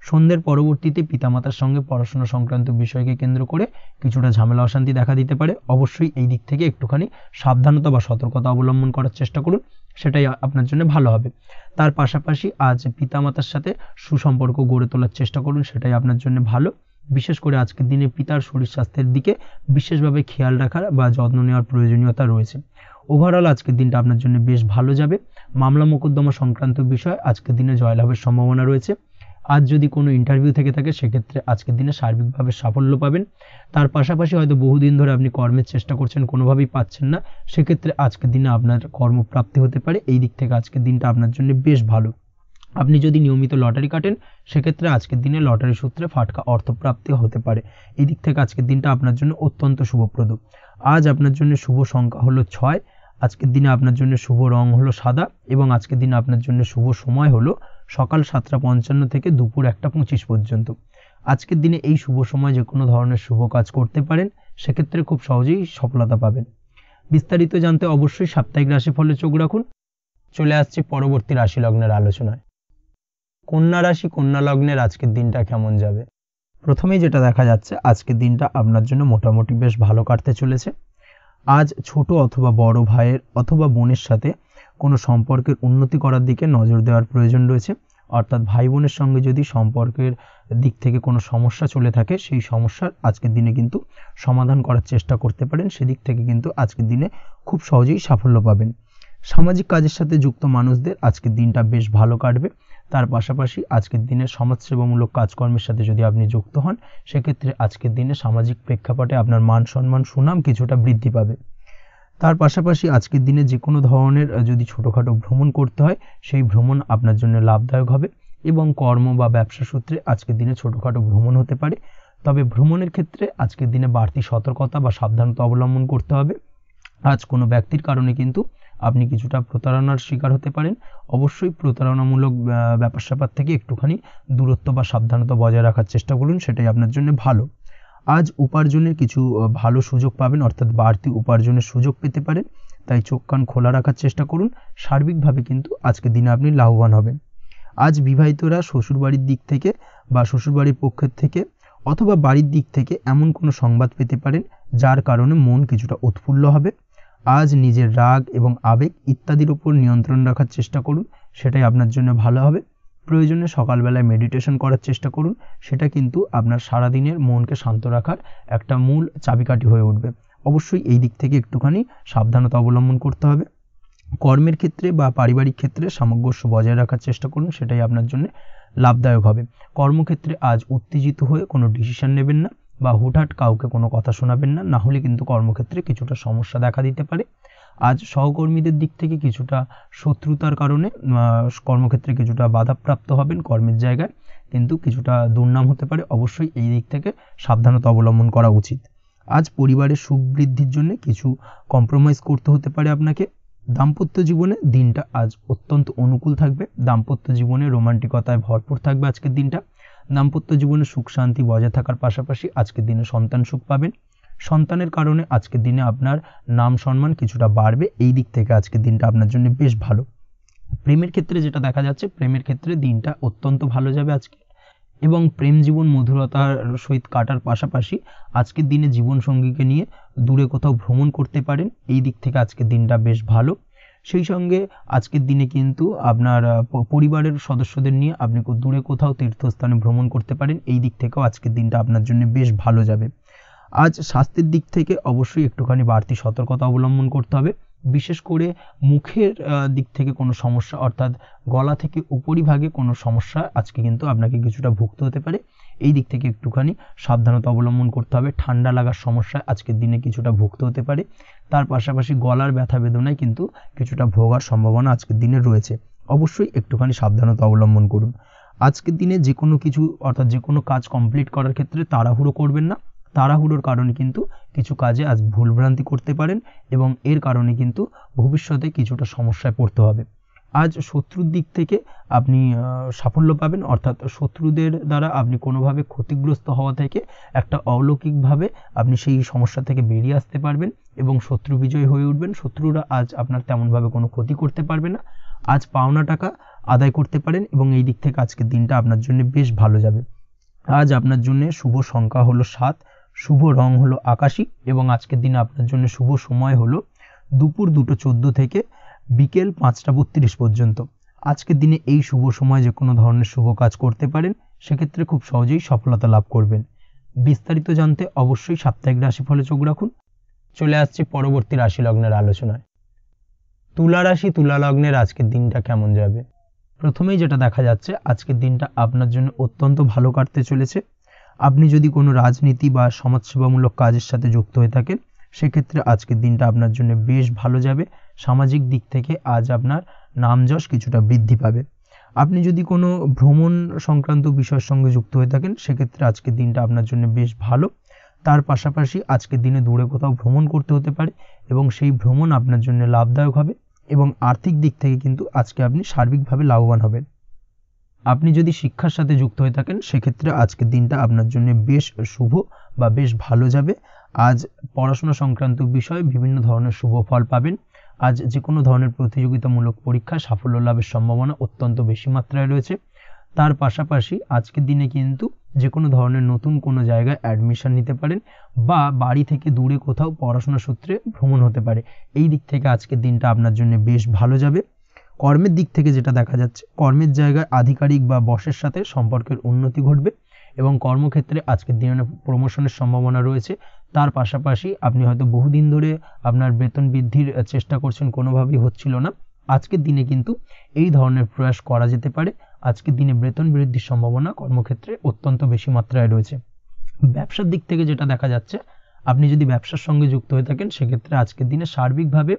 সন্ধ্যের পরবর্তীতে পিতামাতার সঙ্গে পড়াশোনা সংক্রান্ত বিষয়কে কেন্দ্র করে কিছুটা ঝামেলা, অশান্তি দেখা দিতে পারে। অবশ্যই এই দিক থেকে একটুখানি সাবধানতা বা সতর্কতা অবলম্বন করার চেষ্টা করুন, সেটাই আপনার জন্য ভালো হবে। তার পাশাপাশি আজ পিতামাতার সাথে সুসম্পর্ক গড়ে তোলার চেষ্টা করুন, সেটাই আপনার জন্য ভালো। বিশেষ করে আজকের দিনে পিতার শরীর স্বাস্থ্যের দিকে বিশেষভাবে খেয়াল রাখার বা যত্ন নেওয়ার প্রয়োজনীয়তা রয়েছে। ওভারঅল আজকের দিনটা আপনার জন্য বেশ ভালো যাবে। মামলা মোকদ্দমা সংক্রান্ত বিষয় আজকের দিনে জয়লাভের সম্ভাবনা রয়েছে। আজ যদি কোনো ইন্টারভিউ থেকে থাকে, সেক্ষেত্রে আজকের দিনে সার্বিকভাবে সাফল্য পাবেন। তার পাশাপাশি হয়তো বহুদিন ধরে আপনি কর্মের চেষ্টা করছেন, কোনোভাবেই পাচ্ছেন না, সেক্ষেত্রে আজকের দিনে আপনার কর্মপ্রাপ্তি হতে পারে। এই দিক থেকে আজকের দিনটা আপনার জন্য বেশ ভালো। আপনি যদি নিয়মিত লটারি কাটেন, সেক্ষেত্রে আজকের দিনে লটারি সূত্রে ফাটকা অর্থপ্রাপ্তি হতে পারে। এই দিক থেকে আজকের দিনটা আপনার জন্য অত্যন্ত শুভপ্রদ। আজ আপনার জন্য শুভ সংখ্যা হলো 6। আজকের দিনে আপনার জন্য শুভ রং হলো সাদা এবং আজকের দিনে আপনার জন্য শুভ সময় হলো সকাল 7:55 থেকে দুপুর 1:25 পর্যন্ত। আজকের দিনে এই শুভ সময় যে কোনো ধরনের শুভ কাজ করতে পারেন, সেক্ষেত্রে খুব সহজেই সফলতা পাবেন। বিস্তারিত জানতে অবশ্যই সাপ্তাহিক রাশিফলে চোখ রাখুন। চলে আসছে পরবর্তী রাশি লগ্নের আলোচনায়। কন্যা রাশি কন্যা লগ্নের আজকের দিনটা কেমন যাবে? প্রথমেই যেটা দেখা যাচ্ছে, আজকের দিনটা আপনার জন্য মোটামুটি বেশ ভালো কাটতে চলেছে। আজ ছোট অথবা বড় ভাইয়ের অথবা বোনের সাথে কোনো সম্পর্কের উন্নতি করার দিকে নজর দেওয়ার প্রয়োজন রয়েছে। অর্থাৎ ভাই বোনের সঙ্গে যদি সম্পর্কের দিক থেকে কোনো সমস্যা চলে থাকে, সেই সমস্যার আজকের দিনে কিন্তু সমাধান করার চেষ্টা করতে পারেন। সেদিক থেকে কিন্তু আজকের দিনে খুব সহজেই সাফল্য পাবেন। সামাজিক কাজের সাথে যুক্ত মানুষদের আজকের দিনটা বেশ ভালো কাটবে। তার পাশাপাশি আজকের দিনে সমাজসেবামূলক কাজকর্মের সাথে যদি আপনি যুক্ত হন, সেক্ষেত্রে আজকের দিনে সামাজিক প্রেক্ষাপটে আপনার মান সম্মান সুনাম কিছুটা বৃদ্ধি পাবে। তার পাশাপাশি আজকের দিনে যে কোনো ধরনের যদি ছোটোখাটো ভ্রমণ করতে হয় সেই ভ্রমণ আপনার জন্য লাভদায়ক হবে এবং কর্ম বা ব্যবসা সূত্রে আজকের দিনে ছোটোখাটো ভ্রমণ হতে পারে। তবে ভ্রমণের ক্ষেত্রে আজকের দিনে বাড়তি সতর্কতা বা সাবধানতা অবলম্বন করতে হবে। আজ কোনো ব্যক্তির কারণে কিন্তু আপনি কিছুটা প্রতারণার শিকার হতে পারেন। অবশ্যই প্রতারণামূলক ব্যাপার স্যাপার থেকে একটুখানি দূরত্ব বা সাবধানতা বজায় রাখার চেষ্টা করুন, সেটাই আপনার জন্য ভালো। আজ উপার্জনের কিছু ভালো সুযোগ পাবেন, অর্থাৎ বাড়তি উপার্জনের সুযোগ পেতে পারেন, তাই চোখ কান খোলা রাখার চেষ্টা করুন। সার্বিকভাবে কিন্তু আজকের দিনে আপনি লাভবান হবেন। আজ বিবাহিতরা শ্বশুরবাড়ির দিক থেকে বা শ্বশুরবাড়ির পক্ষের থেকে অথবা বাড়ির দিক থেকে এমন কোনো সংবাদ পেতে পারেন যার কারণে মন কিছুটা উৎফুল্ল হবে। আজ নিজের রাগ এবং আবেগ ইত্যাদির উপর নিয়ন্ত্রণ রাখার চেষ্টা করুন, সেটাই আপনার জন্য ভালো হবে। প্রয়োজনে সকালবেলায় মেডিটেশন করার চেষ্টা করুন, সেটা কিন্তু আপনার সারাদিনের মনকে শান্ত রাখার একটা মূল চাবিকাঠি হয়ে উঠবে। অবশ্যই এই দিক থেকে একটুখানি সাবধানতা অবলম্বন করতে হবে। কর্মের ক্ষেত্রে বা পারিবারিক ক্ষেত্রে সামঞ্জস্য বজায় রাখার চেষ্টা করুন, সেটাই আপনার জন্য লাভদায়ক হবে। কর্মক্ষেত্রে আজ উত্তেজিত হয়ে কোনো ডিসিশন নেবেন না বা হুটহাট কাউকে কোনো কথা শোনাবেন না, না হলে কিন্তু কর্মক্ষেত্রে কিছুটা সমস্যা দেখা দিতে পারে। আজ সহকর্মীদের দিক থেকে কিছুটা শত্রুতার কারণে কর্মক্ষেত্রে কিছুটা বাধাপ্রাপ্ত হবেন, কর্মের জায়গায় কিন্তু কিছুটা দুর্নাম হতে পারে। অবশ্যই এই দিক থেকে সাবধানতা অবলম্বন করা উচিত। আজ পরিবারের সুখ বৃদ্ধির জন্য কিছু কম্প্রোমাইজ করতে হতে পারে আপনাকে। দাম্পত্য জীবনে দিনটা আজ অত্যন্ত অনুকূল থাকবে। দাম্পত্য জীবনে রোমান্টিকতায় ভরপুর থাকবে আজকের দিনটা। দাম্পত্য জীবনে সুখ শান্তি বজায় থাকার পাশাপাশি আজকের দিনে সন্তান সুখ পাবেন। সন্তানের কারণে আজকের দিনে আপনার নাম সম্মান কিছুটা বাড়বে, এই দিক থেকে আজকের দিনটা আপনার জন্য বেশ ভালো। প্রেমের ক্ষেত্রে যেটা দেখা যাচ্ছে, প্রেমের ক্ষেত্রে দিনটা অত্যন্ত ভালো যাবে আজকে এবং প্রেম জীবন মধুরতার সহিত কাটার পাশাপাশি আজকের দিনে জীবনসঙ্গীকে নিয়ে দূরে কোথাও ভ্রমণ করতে পারেন, এই দিক থেকে আজকের দিনটা বেশ ভালো। সেই সঙ্গে আজকের দিনে কিন্তু আপনার পরিবারের সদস্যদের নিয়ে আপনি দূরে কোথাও তীর্থস্থানে ভ্রমণ করতে পারেন, এই দিক থেকেও আজকের দিনটা আপনার জন্য বেশ ভালো যাবে। আজ স্বাস্থ্যের দিক থেকে অবশ্যই একটুখানি বাড়তি সতর্কতা অবলম্বন করতে হবে। বিশেষ করে মুখের দিক থেকে কোনো সমস্যা, অর্থাৎ গলা থেকে উপরিভাগে কোনো সমস্যা আজকে কিন্তু আপনাকে কিছুটা ভুগতে হতে পারে, এই দিক থেকে একটুখানি সাবধানতা অবলম্বন করতে হবে। ঠান্ডা লাগার সমস্যায় আজকের দিনে কিছুটা ভুগতে হতে পারে। তার পাশাপাশি গলার ব্যথা বেদনায় কিন্তু কিছুটা ভোগার সম্ভাবনা আজকের দিনে রয়েছে। অবশ্যই একটুখানি সাবধানতা অবলম্বন করুন। আজকের দিনে যে কোনো কিছু, অর্থাৎ যে কোনো কাজ কমপ্লিট করার ক্ষেত্রে তাড়াহুড়ো করবেন না। তাড়াহুড়োর কারণে কিন্তু কিছু কাজে আজ ভুলভ্রান্তি করতে পারেন এবং এর কারণে কিন্তু ভবিষ্যতে কিছুটা সমস্যায় পড়তে হবে। আজ শত্রুর দিক থেকে আপনি সাফল্য পাবেন, অর্থাৎ শত্রুদের দ্বারা আপনি কোনোভাবে ক্ষতিগ্রস্ত হওয়া থেকে একটা অলৌকিকভাবে আপনি সেই সমস্যা থেকে বেরিয়ে আসতে পারবেন এবং শত্রু বিজয় হয়ে উঠবেন। শত্রুরা আজ আপনার তেমনভাবে কোনো ক্ষতি করতে পারবে না। আজ পাওনা টাকা আদায় করতে পারেন এবং এই দিক থেকে আজকের দিনটা আপনার জন্য বেশ ভালো যাবে। আজ আপনার জন্য শুভ সংখ্যা হলো 7, শুভ রং হলো আকাশী এবং আজকের দিনে আপনার জন্য শুভ সময় হলো দুপুর 2:14 থেকে বিকেল 5:32 পর্যন্ত। আজকের দিনে এই শুভ সময় যে কোনো ধরনের শুভ কাজ করতে পারেন, সেক্ষেত্রে খুব সহজেই সফলতা লাভ করবেন। বিস্তারিত জানতে অবশ্যই সাপ্তাহিক রাশিফলে চোখ রাখুন। চলে আসছে পরবর্তী রাশি লগ্নের আলোচনায়। তুলা রাশি, তুলা লগ্নের আজকের দিনটা কেমন যাবে? প্রথমেই যেটা দেখা যাচ্ছে, আজকের দিনটা আপনার জন্য অত্যন্ত ভালো কাটতে চলেছে। আপনি যদি কোনো রাজনীতি বা সমাজসেবামূলক কাজের সাথে যুক্ত হয়ে থাকেন, সেক্ষেত্রে আজকের দিনটা আপনার জন্য বেশ ভালো যাবে। সামাজিক দিক থেকে আজ আপনার নামযশ কিছুটা বৃদ্ধি পাবে। আপনি যদি কোনো ভ্রমণ সংক্রান্ত বিষয়ের সঙ্গে যুক্ত হয়ে থাকেন, সেক্ষেত্রে আজকের দিনটা আপনার জন্য বেশ ভালো। তার পাশাপাশি আজকের দিনে দূরে কোথাও ভ্রমণ করতে হতে পারে এবং সেই ভ্রমণ আপনার জন্য লাভদায়ক হবে এবং আর্থিক দিক থেকে কিন্তু আজকে আপনি সার্বিকভাবে লাভবান হবেন। আপনি যদি শিক্ষার সাথে যুক্ত হয়ে থাকেন, সেক্ষেত্রে আজকের দিনটা আপনার জন্য বেশ শুভ বা বেশ ভালো যাবে। আজ পড়াশোনা সংক্রান্ত বিষয়ে বিভিন্ন ধরনের শুভ ফল পাবেন। আজ যে কোনো ধরনের প্রতিযোগিতামূলক পরীক্ষায় সাফল্য লাভের সম্ভাবনা অত্যন্ত বেশি মাত্রায় রয়েছে। তার পাশাপাশি আজকের দিনে কিন্তু যে কোনো ধরনের নতুন কোনো জায়গায় অ্যাডমিশন নিতে পারেন বা বাড়ি থেকে দূরে কোথাও পড়াশোনা সূত্রে ভ্রমণ হতে পারে, এই দিক থেকে আজকের দিনটা আপনার জন্য বেশ ভালো যাবে। কর্মের দিক থেকে যেটা দেখা যাচ্ছে, কর্মের জায়গায় আধিকারিক বা বসের সাথে সম্পর্কের উন্নতি ঘটবে এবং কর্মক্ষেত্রে আজকের দিনে প্রমোশনের সম্ভাবনা রয়েছে। তার পাশাপাশি আপনি হয়তো বহুদিন ধরে আপনার বেতন বৃদ্ধির চেষ্টা করছেন, কোনোভাবেই হচ্ছিল না, আজকের দিনে কিন্তু এই ধরনের প্রয়াস করা যেতে পারে। আজকের দিনে বেতন বৃদ্ধির সম্ভাবনা কর্মক্ষেত্রে অত্যন্ত বেশি মাত্রায় রয়েছে। ব্যবসার দিক থেকে যেটা দেখা যাচ্ছে, আপনি যদি ব্যবসার সঙ্গে যুক্ত হয়ে থাকেন সেক্ষেত্রে আজকের দিনে সার্বিকভাবে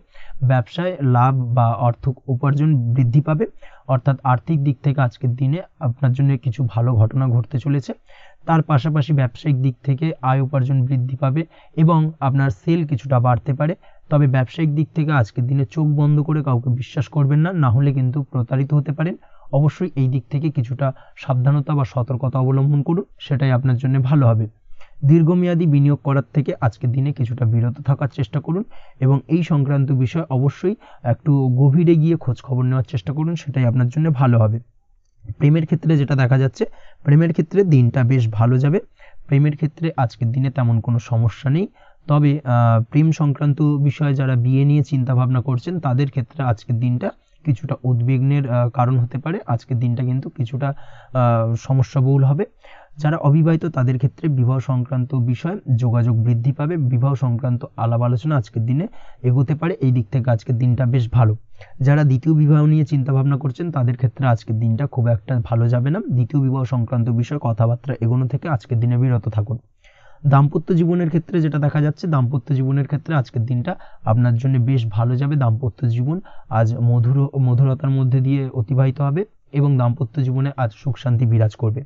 ব্যবসায় লাভ বা অর্থ উপার্জন বৃদ্ধি পাবে, অর্থাৎ আর্থিক দিক থেকে আজকের দিনে আপনার জন্য কিছু ভালো ঘটনা ঘটতে চলেছে। তার পাশাপাশি ব্যবসায়িক দিক থেকে আয় উপার্জন বৃদ্ধি পাবে এবং আপনার সেল কিছুটা বাড়তে পারে। তবে ব্যবসায়িক দিক থেকে আজকের দিনে চোখ বন্ধ করে কাউকে বিশ্বাস করবেন না, না হলে কিন্তু প্রতারিত হতে পারেন। অবশ্যই এই দিক থেকে কিছুটা সাবধানতা বা সতর্কতা অবলম্বন করুন, সেটাই আপনার জন্য ভালো হবে। দীর্ঘমেয়াদী বিনিয়োগ করার থেকে আজকের দিনে কিছুটা বিরত থাকার চেষ্টা করুন এবং এই সংক্রান্ত বিষয় অবশ্যই একটু গভীরে গিয়ে খোঁজ খবর নেওয়ার চেষ্টা করুন, সেটাই আপনার জন্য ভালো হবে। প্রেমের ক্ষেত্রে যেটা দেখা যাচ্ছে, প্রেমের ক্ষেত্রে দিনটা বেশ ভালো যাবে। প্রেমের ক্ষেত্রে আজকের দিনে তেমন কোনো সমস্যা নেই। তবে প্রেম সংক্রান্ত বিষয়ে যারা বিয়ে নিয়ে চিন্তা ভাবনা করছেন তাদের ক্ষেত্রে আজকের দিনটা কিছুটা উদ্বিগ্নের কারণ হতে পারে। আজকের দিনটা কিন্তু কিছুটা সমস্যাবহুল হবে। যারা অবিবাহিত তাদের ক্ষেত্রে বিবাহ সংক্রান্ত বিষয় যোগাযোগ বৃদ্ধি পাবে, বিবাহ সংক্রান্ত আলাপ আলোচনা আজকের দিনে এগোতে পারে। এই দিক থেকে আজকের দিনটা বেশ ভালো। যারা দ্বিতীয় বিবাহ নিয়ে চিন্তা ভাবনা করছেন তাদের ক্ষেত্রে আজকের দিনটা খুব একটা ভালো যাবে না। দ্বিতীয় বিবাহ সংক্রান্ত বিষয় কথাবার্তা এগোনো থেকে আজকের দিনে বিরত থাকুন। দাম্পত্য জীবনের ক্ষেত্রে যেটা দেখা যাচ্ছে, দাম্পত্য জীবনের ক্ষেত্রে আজকের দিনটা আপনার জন্য বেশ ভালো যাবে। দাম্পত্য জীবন আজ মধুরতার মধ্যে দিয়ে অতিবাহিত হবে এবং দাম্পত্য জীবনে আজ সুখ শান্তি বিরাজ করবে।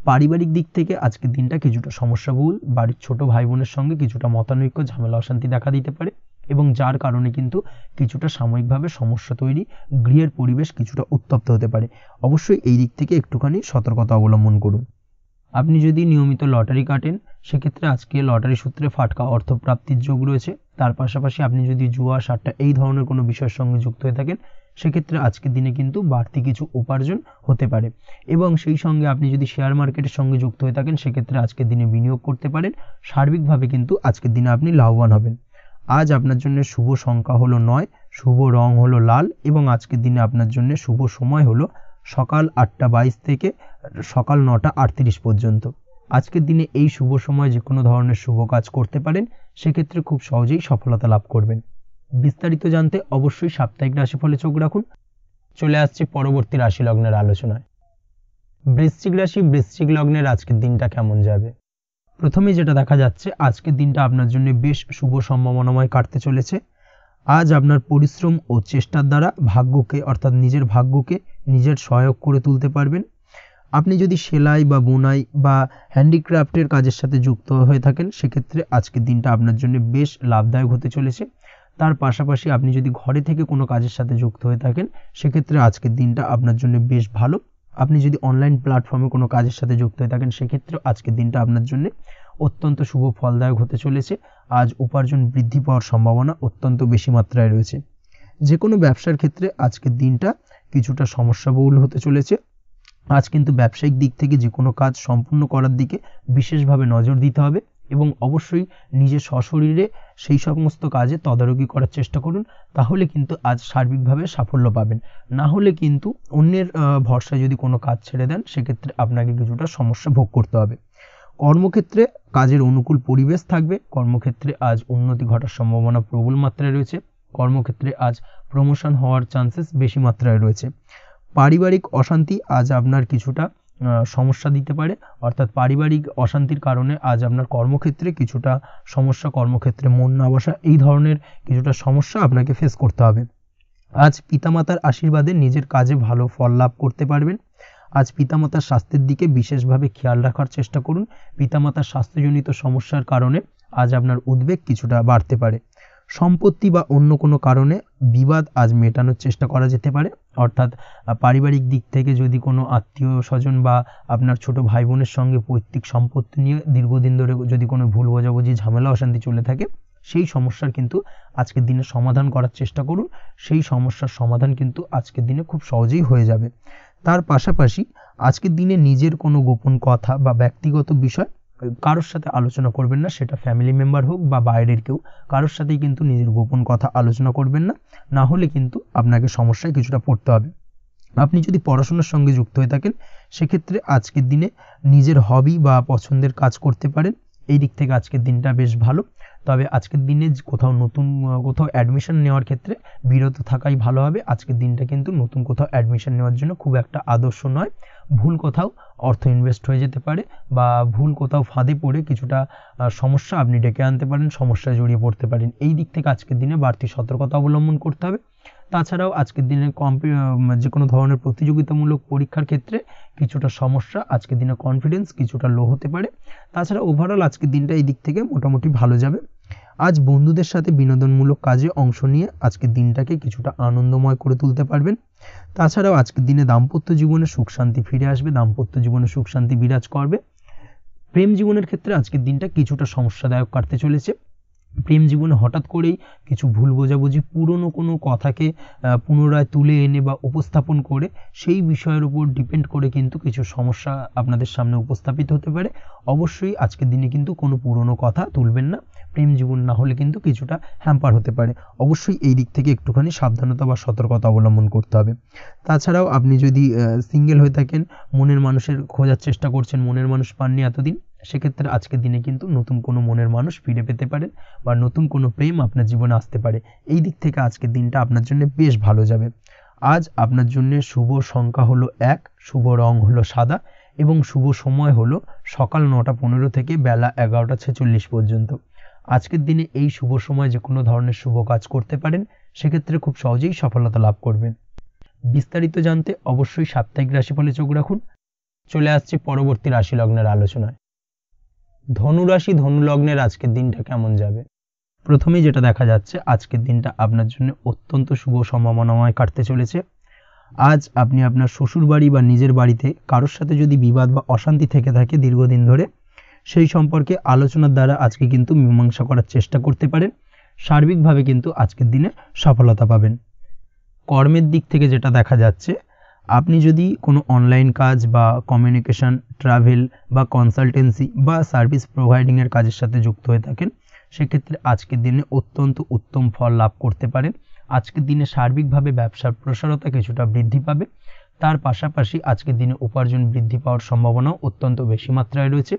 পারিবারিক দিক থেকে আজকের দিনটা কিছুটা সমস্যাবহুল। বাড়ির ছোট ভাই বোনের সঙ্গে কিছুটা মতানৈক্য, ঝামেলা, অশান্তি দেখা দিতে পারে এবং যার কারণে কিন্তু কিছুটা সাময়িকভাবে সমস্যা তৈরি, গৃহের পরিবেশ কিছুটা উত্তপ্ত হতে পারে। অবশ্যই এই দিক থেকে একটুখানি সতর্কতা অবলম্বন করুন। আপনি যদি নিয়মিত লটারি কাটেন সেক্ষেত্রে আজকে লটারি সূত্রে ফাটকা অর্থপ্রাপ্তির যোগ রয়েছে। তার পাশাপাশি আপনি যদি জুয়া, সাট্টা এই ধরনের কোনো বিষয়ের সঙ্গে যুক্ত হয়ে থাকেন সেক্ষেত্রে আজকের দিনে কিন্তু বাড়তি কিছু উপার্জন হতে পারে এবং সেই সঙ্গে আপনি যদি শেয়ার মার্কেটের সঙ্গে যুক্ত হয়ে থাকেন সেক্ষেত্রে আজকের দিনে বিনিয়োগ করতে পারেন। সার্বিকভাবে কিন্তু আজকের দিনে আপনি লাভবান হবেন। আজ আপনার জন্য শুভ সংখ্যা হলো 9, শুভ রং হলো লাল এবং আজকের দিনে আপনার জন্য শুভ সময় হলো সকাল 8:22 থেকে সকাল 9:38 পর্যন্ত। আজকের দিনে এই শুভ সময় যে কোনো ধরনের শুভ কাজ করতে পারেন, সেক্ষেত্রে খুব সহজেই সফলতা লাভ করবেন। বিস্তারিত জানতে অবশ্যই সাপ্তাহিক রাশিফলে চোখ রাখুন। চলে আসছে পরবর্তী রাশি লগ্নের আলোচনায়। বৃশ্চিক রাশি, বৃশ্চিক লগ্নের আজকের দিনটা কেমন যাবে? প্রথমে যেটা দেখা যাচ্ছে, আজকের দিনটা আপনার জন্য বেশ শুভ সম্ভাবনাময় কাটতে চলেছে। আজ আপনার পরিশ্রম ও চেষ্টার দ্বারা ভাগ্যকে, অর্থাৎ নিজের ভাগ্যকে নিজের সহায়ক করে তুলতে পারবেন। আপনি যদি সেলাই বা বুনাই বা হ্যান্ডিক্রাফটের কাজের সাথে যুক্ত হয়ে থাকেন সেক্ষেত্রে আজকের দিনটা আপনার জন্য বেশ লাভদায়ক হতে চলেছে। তার পাশাপাশি আপনি যদি ঘরে থেকে কোনো কাজের সাথে যুক্ত হয়ে থাকেন সেক্ষেত্রে আজকের দিনটা আপনার জন্য বেশ ভালো। আপনি যদি অনলাইন প্ল্যাটফর্মে কোনো কাজের সাথে যুক্ত হয়ে থাকেন সেক্ষেত্রে আজকের দিনটা আপনার জন্য অত্যন্ত শুভ ফলদায়ক হতে চলেছে। আজ উপার্জন বৃদ্ধি পাওয়ার সম্ভাবনা অত্যন্ত বেশি মাত্রায় রয়েছে। যে কোনো ব্যবসার ক্ষেত্রে আজকের দিনটা কিছুটা সমস্যাবহুল হতে চলেছে। আজ কিন্তু ব্যবসায়িক দিক থেকে যে কোনো কাজ সম্পূর্ণ করার দিকে বিশেষভাবে নজর দিতে হবে এবং অবশ্যই নিজের সশরীরে সেই সমস্ত কাজে তদারকি করার চেষ্টা করুন, তাহলে কিন্তু আজ সার্বিকভাবে সাফল্য পাবেন। না হলে কিন্তু অন্যের ভরসায় যদি কোনো কাজ ছেড়ে দেন সেক্ষেত্রে আপনাকে কিছুটা সমস্যা ভোগ করতে হবে। কর্মক্ষেত্রে কাজের অনুকূল পরিবেশ থাকবে। কর্মক্ষেত্রে আজ উন্নতি ঘটার সম্ভাবনা প্রবল মাত্রায় রয়েছে। কর্মক্ষেত্রে আজ প্রমোশন হওয়ার চান্সেস বেশি মাত্রায় রয়েছে। পারিবারিক অশান্তি আজ আপনার কিছুটা সমস্যা দিতে পারে, অর্থাৎ পারিবারিক অশান্তির কারণে আজ আপনার কর্মক্ষেত্রে কিছুটা সমস্যা, কর্মক্ষেত্রে মন না বসা, এই ধরনের কিছুটা সমস্যা আপনাকে ফেস করতে হবে। আজ পিতামাতার আশীর্বাদে নিজের কাজে ভালো ফল লাভ করতে পারবেন। আজ পিতামাতার স্বাস্থ্যের দিকে বিশেষভাবে খেয়াল রাখার চেষ্টা করুন। পিতামাতার স্বাস্থ্যজনিত সমস্যার কারণে আজ আপনার উদ্বেগ কিছুটা বাড়তে পারে। সম্পত্তি বা অন্য কোনো কারণে বিবাদ আজ মেটানোর চেষ্টা করা যেতে পারে, অর্থাৎ পারিবারিক দিক থেকে যদি কোনো আত্মীয় স্বজন বা আপনার ছোট ভাই বোনের সঙ্গে পৈতৃক সম্পত্তি নিয়ে দীর্ঘদিন ধরে যদি কোনো ভুল বোঝাবুঝি, ঝামেলা, অশান্তি চলে থাকে সেই সমস্যার কিন্তু আজকের দিনে সমাধান করার চেষ্টা করুন। সেই সমস্যার সমাধান কিন্তু আজকের দিনে খুব সহজেই হয়ে যাবে। তার পাশাপাশি আজকের দিনে নিজের কোনো গোপন কথা বা ব্যক্তিগত বিষয় কারোর সাথে আলোচনা করবেন না, সেটা ফ্যামিলি মেম্বার হোক বা বাইরের কেউ, কারোর সাথেই কিন্তু নিজের গোপন কথা আলোচনা করবেন না, না হলে কিন্তু আপনাকে সমস্যায় কিছুটা পড়তে হবে। আপনি যদি পড়াশোনার সঙ্গে যুক্ত হয়ে থাকেন সেক্ষেত্রে আজকের দিনে নিজের হবি বা পছন্দের কাজ করতে পারেন এই দিক থেকে আজকের দিনটা বেশ ভালো। তবে আজকের দিনে কোথাও অ্যাডমিশন নেওয়ার ক্ষেত্রে বিরত থাকাই ভালো হবে। আজকের দিনটা কিন্তু নতুন কোথাও অ্যাডমিশন নেওয়ার জন্য খুব একটা আদর্শ নয়। ভুল কোথাও অর্থ ইনভেস্ট হয়ে যেতে পারে বা ভুল কোথাও ফাঁদে পড়ে কিছুটা সমস্যা আপনি ডেকে আনতে পারেন, সমস্যায় জড়িয়ে পড়তে পারেন। এই দিক থেকে আজকের দিনে বাড়তি সতর্কতা অবলম্বন করতে হবে। তাছাড়াও আজকের দিনে যে কোনো ধরনের প্রতিযোগিতামূলক পরীক্ষার ক্ষেত্রে কিছুটা সমস্যা, আজকের দিনে কনফিডেন্স কিছুটা লো হতে পারে। তাছাড়া ওভারঅল আজকের দিনটা এই দিক থেকে মোটামুটি ভালো যাবে। আজ বন্ধুদের সাথে বিনোদনমূলক কাজে অংশ নিয়ে আজকের দিনটাকে কিছুটা আনন্দময় করে তুলতে পারবেন। তাছাড়াও আজকের দিনে দাম্পত্য জীবনে সুখ শান্তি ফিরে আসবে, দাম্পত্য জীবনে সুখ শান্তি বিরাজ করবে। প্রেম জীবনের ক্ষেত্রে আজকের দিনটা কিছুটা সমস্যাদায়ক কাটতে চলেছে। প্রেম জীবনে হঠাৎ করেই কিছু ভুল বোঝাবুঝি, পুরনো কোনো কথাকে পুনরায় তুলে এনে বা উপস্থাপন করে সেই বিষয়ের উপর ডিপেন্ড করে কিন্তু কিছু সমস্যা আপনাদের সামনে উপস্থাপিত হতে পারে। অবশ্যই আজকের দিনে কিন্তু কোনো পুরনো কথা তুলবেন না, প্রেম জীবন না হলে কিন্তু কিছুটা হ্যাম্পার হতে পারে। অবশ্যই এই দিক থেকে একটুখানি সাবধানতা বা সতর্কতা অবলম্বন করতে হবে। তাছাড়াও আপনি যদি সিঙ্গেল হয়ে থাকেন, মনের মানুষের খোঁজার চেষ্টা করছেন, মনের মানুষ পাননি এতদিন, সেক্ষেত্রে আজকের দিনে কিন্তু নতুন কোনো মনের মানুষ ফিরে পেতে পারেন বা নতুন কোনো প্রেম আপনার জীবনে আসতে পারে। এই দিক থেকে আজকের দিনটা আপনার জন্য বেশ ভালো যাবে। আজ আপনার জন্য শুভ সংখ্যা হলো 1, শুভ রং হলো সাদা এবং শুভ সময় হলো সকাল 9:15 থেকে বেলা 11:46 পর্যন্ত। আজকের দিনে এই শুভ সময় যে কোনো ধরনের শুভ কাজ করতে পারেন, সেক্ষেত্রে খুব সহজেই সফলতা লাভ করবেন। বিস্তারিত জানতে অবশ্যই সাপ্তাহিক রাশিফলে চোখ রাখুন। চলে আসছে পরবর্তী রাশি লগ্নের আলোচনায়। ধনুরাশি ধনু লগ্নের আজকের দিনটা কেমন যাবে? প্রথমেই যেটা দেখা যাচ্ছে, আজকের দিনটা আপনার জন্য অত্যন্ত শুভ সম্ভাবনাময় কাটতে চলেছে। আজ আপনি আপনার শ্বশুর বাড়ি বা নিজের বাড়িতে কারোর সাথে যদি বিবাদ বা অশান্তি থেকে থাকে দীর্ঘদিন ধরে, সেই সম্পর্কে আলোচনার দ্বারা আজকে কিন্তু মীমাংসা করার চেষ্টা করতে পারেন। সার্বিকভাবে কিন্তু আজকের দিনে সফলতা পাবেন। কর্মের দিক থেকে যেটা দেখা যাচ্ছে, আপনি যদি কোনো অনলাইন কাজ বা কমিউনিকেশন, ট্রাভেল বা কনসালটেন্সি বা সার্ভিস প্রোভাইডিংয়ের কাজের সাথে যুক্ত হয়ে থাকেন, সেক্ষেত্রে আজকের দিনে অত্যন্ত উত্তম ফল লাভ করতে পারেন। আজকের দিনে সার্বিকভাবে ব্যবসার প্রসারতা কিছুটা বৃদ্ধি পাবে। তার পাশাপাশি আজকের দিনে উপার্জন বৃদ্ধি পাওয়ার সম্ভাবনাও অত্যন্ত বেশি মাত্রায় রয়েছে।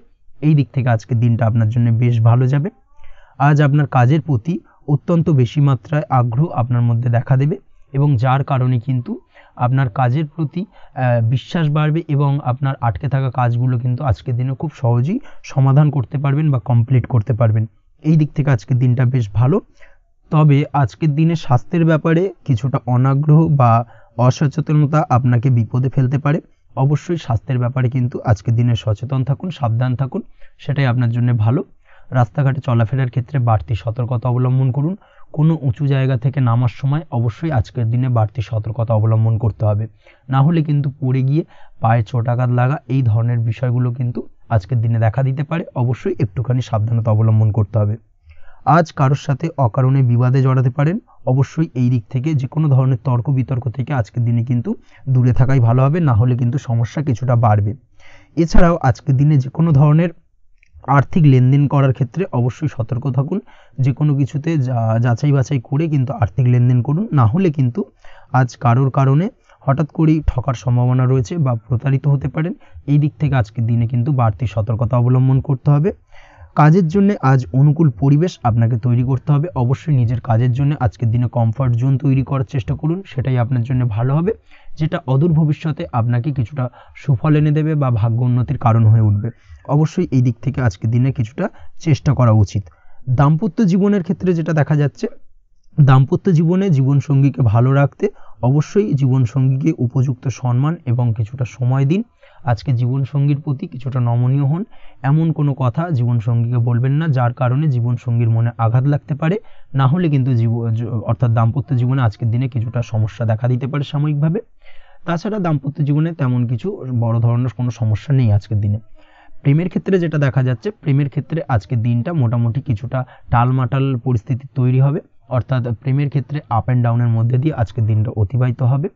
এই দিক থেকে আজকের দিনটা আপনার জন্য বেশ ভালো যাবে। আজ আপনার কাজের প্রতি অত্যন্ত বেশি মাত্রায় আগ্রহ আপনার মধ্যে দেখা দেবে এবং যার কারণে কিন্তু আপনার কাজের প্রতি বিশ্বাস বাড়বে এবং আপনার আটকে থাকা কাজগুলো কিন্তু আজকের দিনে খুব সহজেই সমাধান করতে পারবেন বা কমপ্লিট করতে পারবেন। এই দিক থেকে আজকের দিনটা বেশ ভালো। তবে আজকের দিনে স্বাস্থ্যের ব্যাপারে কিছুটা অনাগ্রহ বা অসচেতনতা আপনাকে বিপদে ফেলতে পারে। অবশ্যই স্বাস্থ্যের ব্যাপারে কিন্তু আজকের দিনে সচেতন থাকুন, সাবধান থাকুন, সেটাই আপনার জন্য ভালো। রাস্তাঘাটে চলাফেরার ক্ষেত্রে বাড়তি সতর্কতা অবলম্বন করুন। কোনো উঁচু জায়গা থেকে নামার সময় অবশ্যই আজকের দিনে বাড়তি সতর্কতা অবলম্বন করতে হবে, না হলে কিন্তু পড়ে গিয়ে পায়ে চোটাঘাত লাগা এই ধরনের বিষয়গুলো কিন্তু আজকের দিনে দেখা দিতে পারে। অবশ্যই একটুখানি সাবধানতা অবলম্বন করতে হবে। আজ কারোর সাথে অকারণে বিবাদে জড়াতে পারেন। অবশ্যই এই দিক থেকে যে কোনো ধরনের তর্ক বিতর্ক থেকে আজকের দিনে কিন্তু দূরে থাকাই ভালো হবে, না হলে কিন্তু সমস্যা কিছুটা বাড়বে। এছাড়াও আজকের দিনে যে কোনো ধরনের আর্থিক লেনদেন করার ক্ষেত্রে অবশ্যই সতর্ক থাকুন। যে কোনো কিছুতে যাচাই বাছাই করে কিন্তু আর্থিক লেনদেন করুন, না হলে কিন্তু আজ কারোর কারণে হঠাৎ করেই ঠকার সম্ভাবনা রয়েছে বা প্রতারিত হতে পারেন। এই দিক থেকে আজকের দিনে কিন্তু বাড়তি সতর্কতা অবলম্বন করতে হবে। কাজের জন্য আজ অনুকূল পরিবেশ আপনাকে তৈরি করতে হবে। অবশ্যই নিজের কাজের জন্য আজকের দিনে কমফর্ট জোন তৈরি করার চেষ্টা করুন, সেটাই আপনার জন্য ভালো হবে, যেটা অদূর ভবিষ্যতে আপনাকে কিছুটা সুফল এনে দেবে বা ভাগ্য উন্নতির কারণ হয়ে উঠবে। অবশ্যই এই দিক থেকে আজকের দিনে কিছুটা চেষ্টা করা উচিত। দাম্পত্য জীবনের ক্ষেত্রে যেটা দেখা যাচ্ছে, দাম্পত্য জীবনে জীবনসঙ্গীকে ভালো রাখতে অবশ্যই জীবনসঙ্গীকে উপযুক্ত সম্মান এবং কিছুটা সময় দিন। আজকে জীবনসঙ্গীর প্রতি কিছুটা নমনীয় হন। এমন কোনো কথা জীবনসঙ্গীকে বলবেন না যার কারণে জীবনসঙ্গীর মনে আঘাত লাগতে পারে, না হলে কিন্তু অর্থাৎ দাম্পত্য জীবনে আজকের দিনে কিছুটা সমস্যা দেখা দিতে পারে সাময়িকভাবে। তাছাড়া দাম্পত্য জীবনে তেমন কিছু বড় ধরনের কোনো সমস্যা নেই আজকের দিনে। প্রেমের ক্ষেত্রে যেটা দেখা যাচ্ছে, প্রেমের ক্ষেত্রে আজকের দিনটা মোটামুটি কিছুটা টালমাটাল পরিস্থিতি তৈরি হবে, অর্থাৎ প্রেমের ক্ষেত্রে আপ অ্যান্ড ডাউনের মধ্যে দিয়ে আজকের দিনটা অতিবাহিত হবে।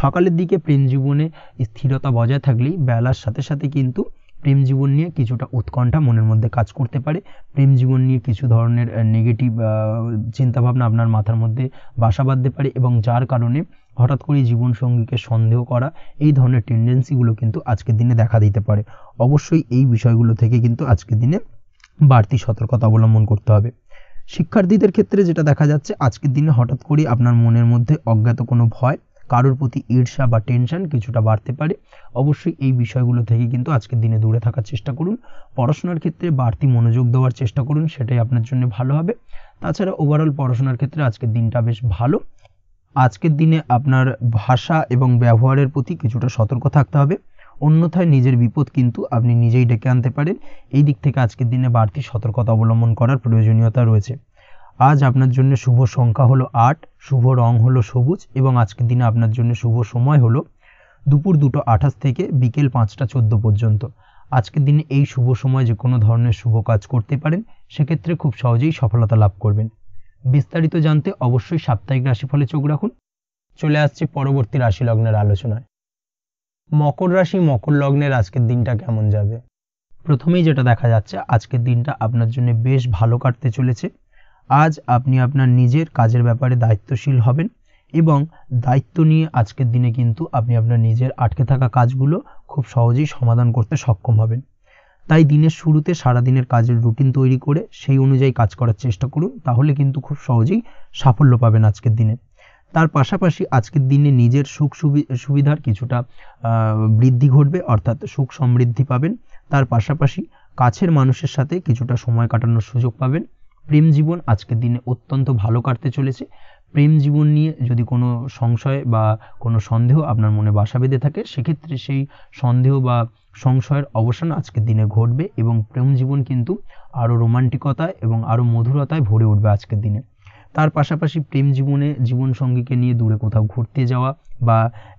সকালের দিকে প্রেম জীবনে স্থিরতা বজায় থাকলেই বেলার সাথে সাথে কিন্তু প্রেম জীবন নিয়ে কিছুটা উৎকণ্ঠা মনের মধ্যে কাজ করতে পারে। প্রেম জীবন নিয়ে কিছু ধরনের নেগেটিভ চিন্তাভাবনা আপনার মাথার মধ্যে বাসা বাঁধতে পারে এবং যার কারণে হঠাৎ করে জীবনসঙ্গীকে সন্দেহ করা এই ধরনের টেন্ডেন্সিগুলো কিন্তু আজকের দিনে দেখা দিতে পারে। অবশ্যই এই বিষয়গুলো থেকে কিন্তু আজকের দিনে বাড়তি সতর্কতা অবলম্বন করতে হবে। শিক্ষার্থীদের ক্ষেত্রে যেটা দেখা যাচ্ছে, আজকের দিনে হঠাৎ করে আপনার মনের মধ্যে অজ্ঞাত কোনো ভয়, কারোর প্রতি ঈর্ষা বা টেনশন কিছুটা বাড়তে পারে। অবশ্যই এই বিষয়গুলো থেকে কিন্তু আজকের দিনে দূরে থাকার চেষ্টা করুন। পড়াশোনার ক্ষেত্রে বাড়তি মনোযোগ দেওয়ার চেষ্টা করুন, সেটাই আপনার জন্য ভালো হবে। তাছাড়া ওভারঅল পড়াশোনার ক্ষেত্রে আজকের দিনটা বেশ ভালো। আজকের দিনে আপনার ভাষা এবং ব্যবহারের প্রতি কিছুটা সতর্ক থাকতে হবে, অন্যথায় নিজের বিপদ কিন্তু আপনি নিজেই ডেকে আনতে পারেন। এই দিক থেকে আজকের দিনে বাড়তি সতর্কতা অবলম্বন করার প্রয়োজনীয়তা রয়েছে। আজ আপনার জন্য শুভ সংখ্যা হলো 8, শুভ রং হলো সবুজ এবং আজকের দিনে আপনার জন্য শুভ সময় হলো দুপুর 2:28 থেকে বিকেল 5:14 পর্যন্ত। আজকের দিনে এই শুভ সময় যে কোনো ধরনের শুভ কাজ করতে পারেন, সেক্ষেত্রে খুব সহজেই সফলতা লাভ করবেন। বিস্তারিত জানতে অবশ্যই সাপ্তাহিক রাশিফলে চোখ রাখুন। চলে আসছে পরবর্তী রাশি লগ্নের আলোচনায়। মকর রাশি মকর লগ্নের আজকের দিনটা কেমন যাবে? প্রথমেই যেটা দেখা যাচ্ছে, আজকের দিনটা আপনার জন্য বেশ ভালো কাটতে চলেছে। আজ আপনি আপনার নিজের কাজের ব্যাপারে দায়িত্বশীল হবেন এবং দায়িত্ব নিয়ে আজকের দিনে কিন্তু আপনি আপনার নিজের আটকে থাকা কাজগুলো খুব সহজেই সমাধান করতে সক্ষম হবেন। তাই দিনের শুরুতে সারাদিনের কাজের রুটিন তৈরি করে সেই অনুযায়ী কাজ করার চেষ্টা করুন, তাহলে কিন্তু খুব সহজেই সাফল্য পাবেন আজকের দিনে। তার পাশাপাশি আজকের দিনে নিজের সুখ সুবিধার কিছুটা বৃদ্ধি ঘটবে, অর্থাৎ সুখ সমৃদ্ধি পাবেন। তার পাশাপাশি কাছের মানুষের সাথে কিছুটা সময় কাটানোর সুযোগ পাবেন। প্রেম জীবন আজকের দিনে অত্যন্ত ভালো কাটতে চলেছে। প্রেম জীবন নিয়ে যদি কোনো সংশয় বা কোনো সন্দেহ আপনার মনে বাসা বেঁধে থাকে, সেক্ষেত্রে সেই সন্দেহ বা সংশয়ের অবসান আজকের দিনে ঘটবে এবং প্রেম জীবন কিন্তু আরও রোমান্টিকতায় এবং আরও মধুরতায় ভরে উঠবে আজকের দিনে। তার পাশাপাশি প্রেম জীবনে জীবনসঙ্গীকে নিয়ে দূরে কোথাও ঘুরতে যাওয়া বা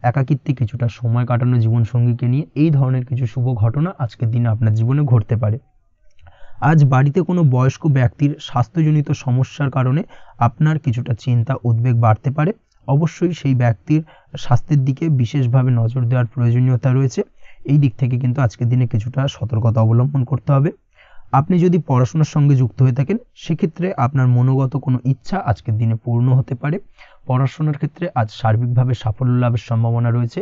একাকিত্বে কিছুটা সময় কাটানো জীবনসঙ্গীকে নিয়ে, এই ধরনের কিছু শুভ ঘটনা আজকের দিনে আপনার জীবনে ঘটতে পারে। আজ বাড়িতে কোনো বয়স্ক ব্যক্তির স্বাস্থ্যজনিত সমস্যার কারণে আপনার কিছুটা চিন্তা উদ্বেগ বাড়তে পারে। অবশ্যই সেই ব্যক্তির স্বাস্থ্যের দিকে বিশেষভাবে নজর দেওয়ার প্রয়োজনীয়তা রয়েছে। এই দিক থেকে কিন্তু আজকের দিনে কিছুটা সতর্কতা অবলম্বন করতে হবে। আপনি যদি পড়াশোনার সঙ্গে যুক্ত হয়ে থাকেন, সেক্ষেত্রে আপনার মনোগত কোনো ইচ্ছা আজকের দিনে পূর্ণ হতে পারে। পড়াশোনার ক্ষেত্রে আজ সার্বিকভাবে সাফল্য লাভের সম্ভাবনা রয়েছে।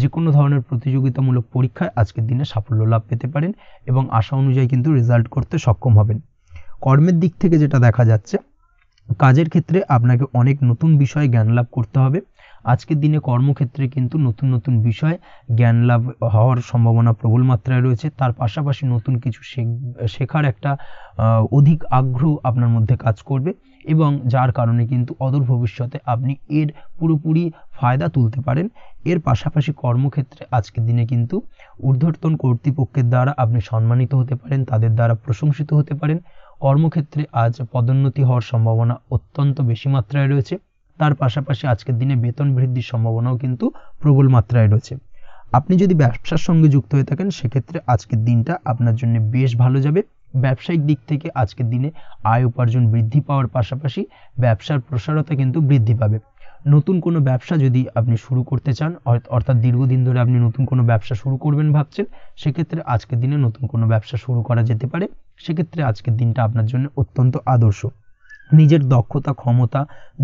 যে কোনো ধরনের প্রতিযোগিতামূলক পরীক্ষায় আজকের দিনে সাফল্য লাভ পেতে পারেন এবং আশা অনুযায়ী কিন্তু রেজাল্ট করতে সক্ষম হবেন। কর্মের দিক থেকে যেটা দেখা যাচ্ছে, কাজের ক্ষেত্রে আপনাকে অনেক নতুন বিষয়ে জ্ঞান লাভ করতে হবে। আজকের দিনে কর্মক্ষেত্রে কিন্তু নতুন নতুন বিষয় জ্ঞান লাভ হওয়ার সম্ভাবনা প্রবল মাত্রায় রয়েছে। তার পাশাপাশি নতুন কিছু শেখার একটা অধিক আগ্রহ আপনার মধ্যে কাজ করবে এবং যার কারণে কিন্তু অদূর ভবিষ্যতে আপনি এর পুরোপুরি ফায়দা তুলতে পারেন। এর পাশাপাশি কর্মক্ষেত্রে আজকের দিনে কিন্তু ঊর্ধ্বতন কর্তৃপক্ষের দ্বারা আপনি সম্মানিত হতে পারেন, তাদের দ্বারা প্রশংসিত হতে পারেন। কর্মক্ষেত্রে আজ পদোন্নতি হওয়ার সম্ভাবনা অত্যন্ত বেশি মাত্রায় রয়েছে। তার পাশাপাশি আজকের দিনে বেতন বৃদ্ধির সম্ভাবনাও কিন্তু প্রবল মাত্রায় রয়েছে। আপনি যদি ব্যবসার সঙ্গে যুক্ত হয়ে থাকেন, সেক্ষেত্রে আজকের দিনটা আপনার জন্য বেশ ভালো যাবে। ব্যবসায়িক দিক থেকে আজকের দিনে আয় উপার্জন বৃদ্ধি পাওয়ার পাশাপাশি ব্যবসার প্রসারতা কিন্তু বৃদ্ধি পাবে। নতুন কোনো ব্যবসা যদি আপনি শুরু করতে চান, অর্থাৎ দীর্ঘদিন ধরে আপনি নতুন কোনো ব্যবসা শুরু করবেন ভাবছেন, সেক্ষেত্রে আজকের দিনে নতুন কোনো ব্যবসা শুরু করা যেতে পারে। সেক্ষেত্রে আজকের দিনটা আপনার জন্য অত্যন্ত আদর্শ। নিজের দক্ষতা, ক্ষমতা,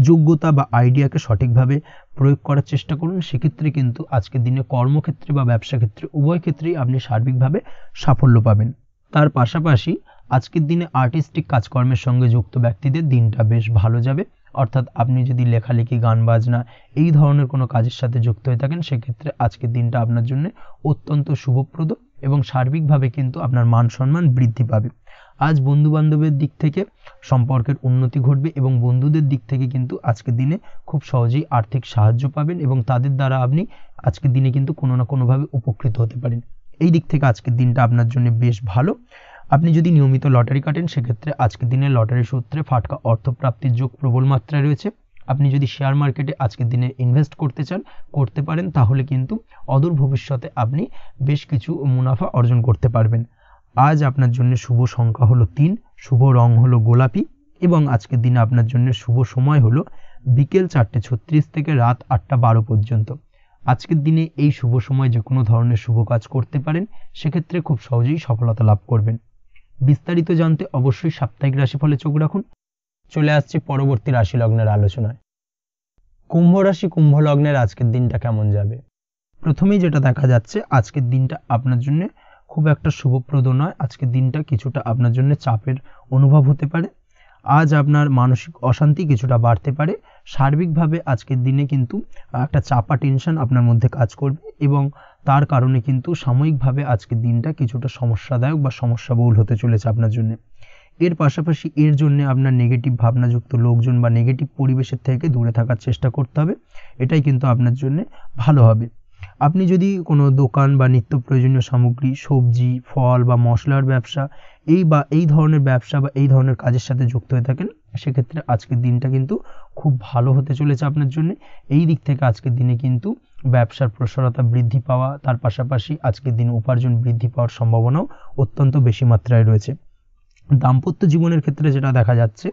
যোগ্যতা বা আইডিয়াকে সঠিকভাবে প্রয়োগ করার চেষ্টা করুন। সেক্ষেত্রে কিন্তু আজকের দিনে কর্মক্ষেত্রে বা ব্যবসা ক্ষেত্রে উভয় ক্ষেত্রেই আপনি সার্বিকভাবে সাফল্য পাবেন। তার পাশাপাশি আজকের দিনে আর্টিস্টিক কাজকর্মের সঙ্গে যুক্ত ব্যক্তিদের দিনটা বেশ ভালো যাবে। অর্থাৎ আপনি যদি লেখালেখি, গান বাজনা এই ধরনের কোনো কাজের সাথে যুক্ত হয়ে থাকেন, সেক্ষেত্রে আজকের দিনটা আপনার জন্য অত্যন্ত শুভপ্রদ এবং সার্বিকভাবে কিন্তু আপনার মান সম্মান বৃদ্ধি পাবে। আজ বন্ধু বান্ধবের দিক থেকে সম্পর্কের উন্নতি ঘটবে এবং বন্ধুদের দিক থেকে কিন্তু আজকের দিনে খুব সহজেই আর্থিক সাহায্য পাবেন এবং তাদের দ্বারা আপনি আজকের দিনে কিন্তু কোনো না কোনোভাবে উপকৃত হতে পারেন। এই দিক থেকে আজকের দিনটা আপনার জন্য বেশ ভালো। আপনি যদি নিয়মিত লটারি কাটেন, সেক্ষেত্রে আজকের দিনে লটারি সূত্রে ফাটকা অর্থপ্রাপ্তির যোগ প্রবল মাত্রায় রয়েছে। আপনি যদি শেয়ার মার্কেটে আজকের দিনে ইনভেস্ট করতে চান, করতে পারেন, তাহলে কিন্তু অদূর ভবিষ্যতে আপনি বেশ কিছু মুনাফা অর্জন করতে পারবেন। আজ আপনার জন্য শুভ সংখ্যা হলো 3, শুভ রং হলো গোলাপি এবং আজকের দিনে আপনার জন্য শুভ সময় হলো বিকেল 4:36 থেকে রাত 8:12 পর্যন্ত। আজকের দিনে এই শুভ সময় যে কোনো ধরনের শুভ কাজ করতে পারেন, সেক্ষেত্রে খুব সহজেই সফলতা লাভ করবেন। বিস্তারিত জানতে অবশ্যই সাপ্তাহিক রাশিফলে চোখ রাখুন। চলে আসছে পরবর্তী রাশি লগ্নের আলোচনায়। কুম্ভ রাশি কুম্ভ লগ্নের আজকের দিনটা কেমন যাবে? প্রথমেই যেটা দেখা যাচ্ছে, আজকের দিনটা আপনার জন্য খুব একটা শুভপ্রদ নয়। আজকের দিনটা কিছুটা আপনার জন্য চাপের অনুভব হতে পারে। আজ আপনার মানসিক অশান্তি কিছুটা বাড়তে পারে। সার্বিকভাবে আজকের দিনে কিন্তু একটা চাপা টেনশন আপনার মধ্যে কাজ করবে এবং তার কারণে কিন্তু সাময়িকভাবে আজকের দিনটা কিছুটা সমস্যাদায়ক বা সমস্যাবহুল হতে চলেছে আপনার জন্য। এর পাশাপাশি এর জন্য আপনার নেগেটিভ ভাবনাযুক্ত লোকজন বা নেগেটিভ পরিবেশের থেকে দূরে থাকার চেষ্টা করতে হবে। এটাই কিন্তু আপনার জন্য ভালো হবে। আপনি যদি কোনো দোকান বা নিত্য প্রয়োজনীয় সামগ্রী, সবজি, ফল বা মশলার ব্যবসা এই ধরনের ব্যবসা বা এই ধরনের কাজের সাথে যুক্ত হয়ে থাকেন, সেক্ষেত্রে আজকের দিনটা কিন্তু খুব ভালো হতে চলেছে আপনার জন্য। এই দিক থেকে আজকের দিনে কিন্তু ব্যবসার প্রসারতা বৃদ্ধি পাওয়া, তার পাশাপাশি আজকের দিনে উপার্জন বৃদ্ধি পাওয়ার সম্ভাবনাও অত্যন্ত বেশি মাত্রায় রয়েছে। দাম্পত্য জীবনের ক্ষেত্রে যেটা দেখা যাচ্ছে,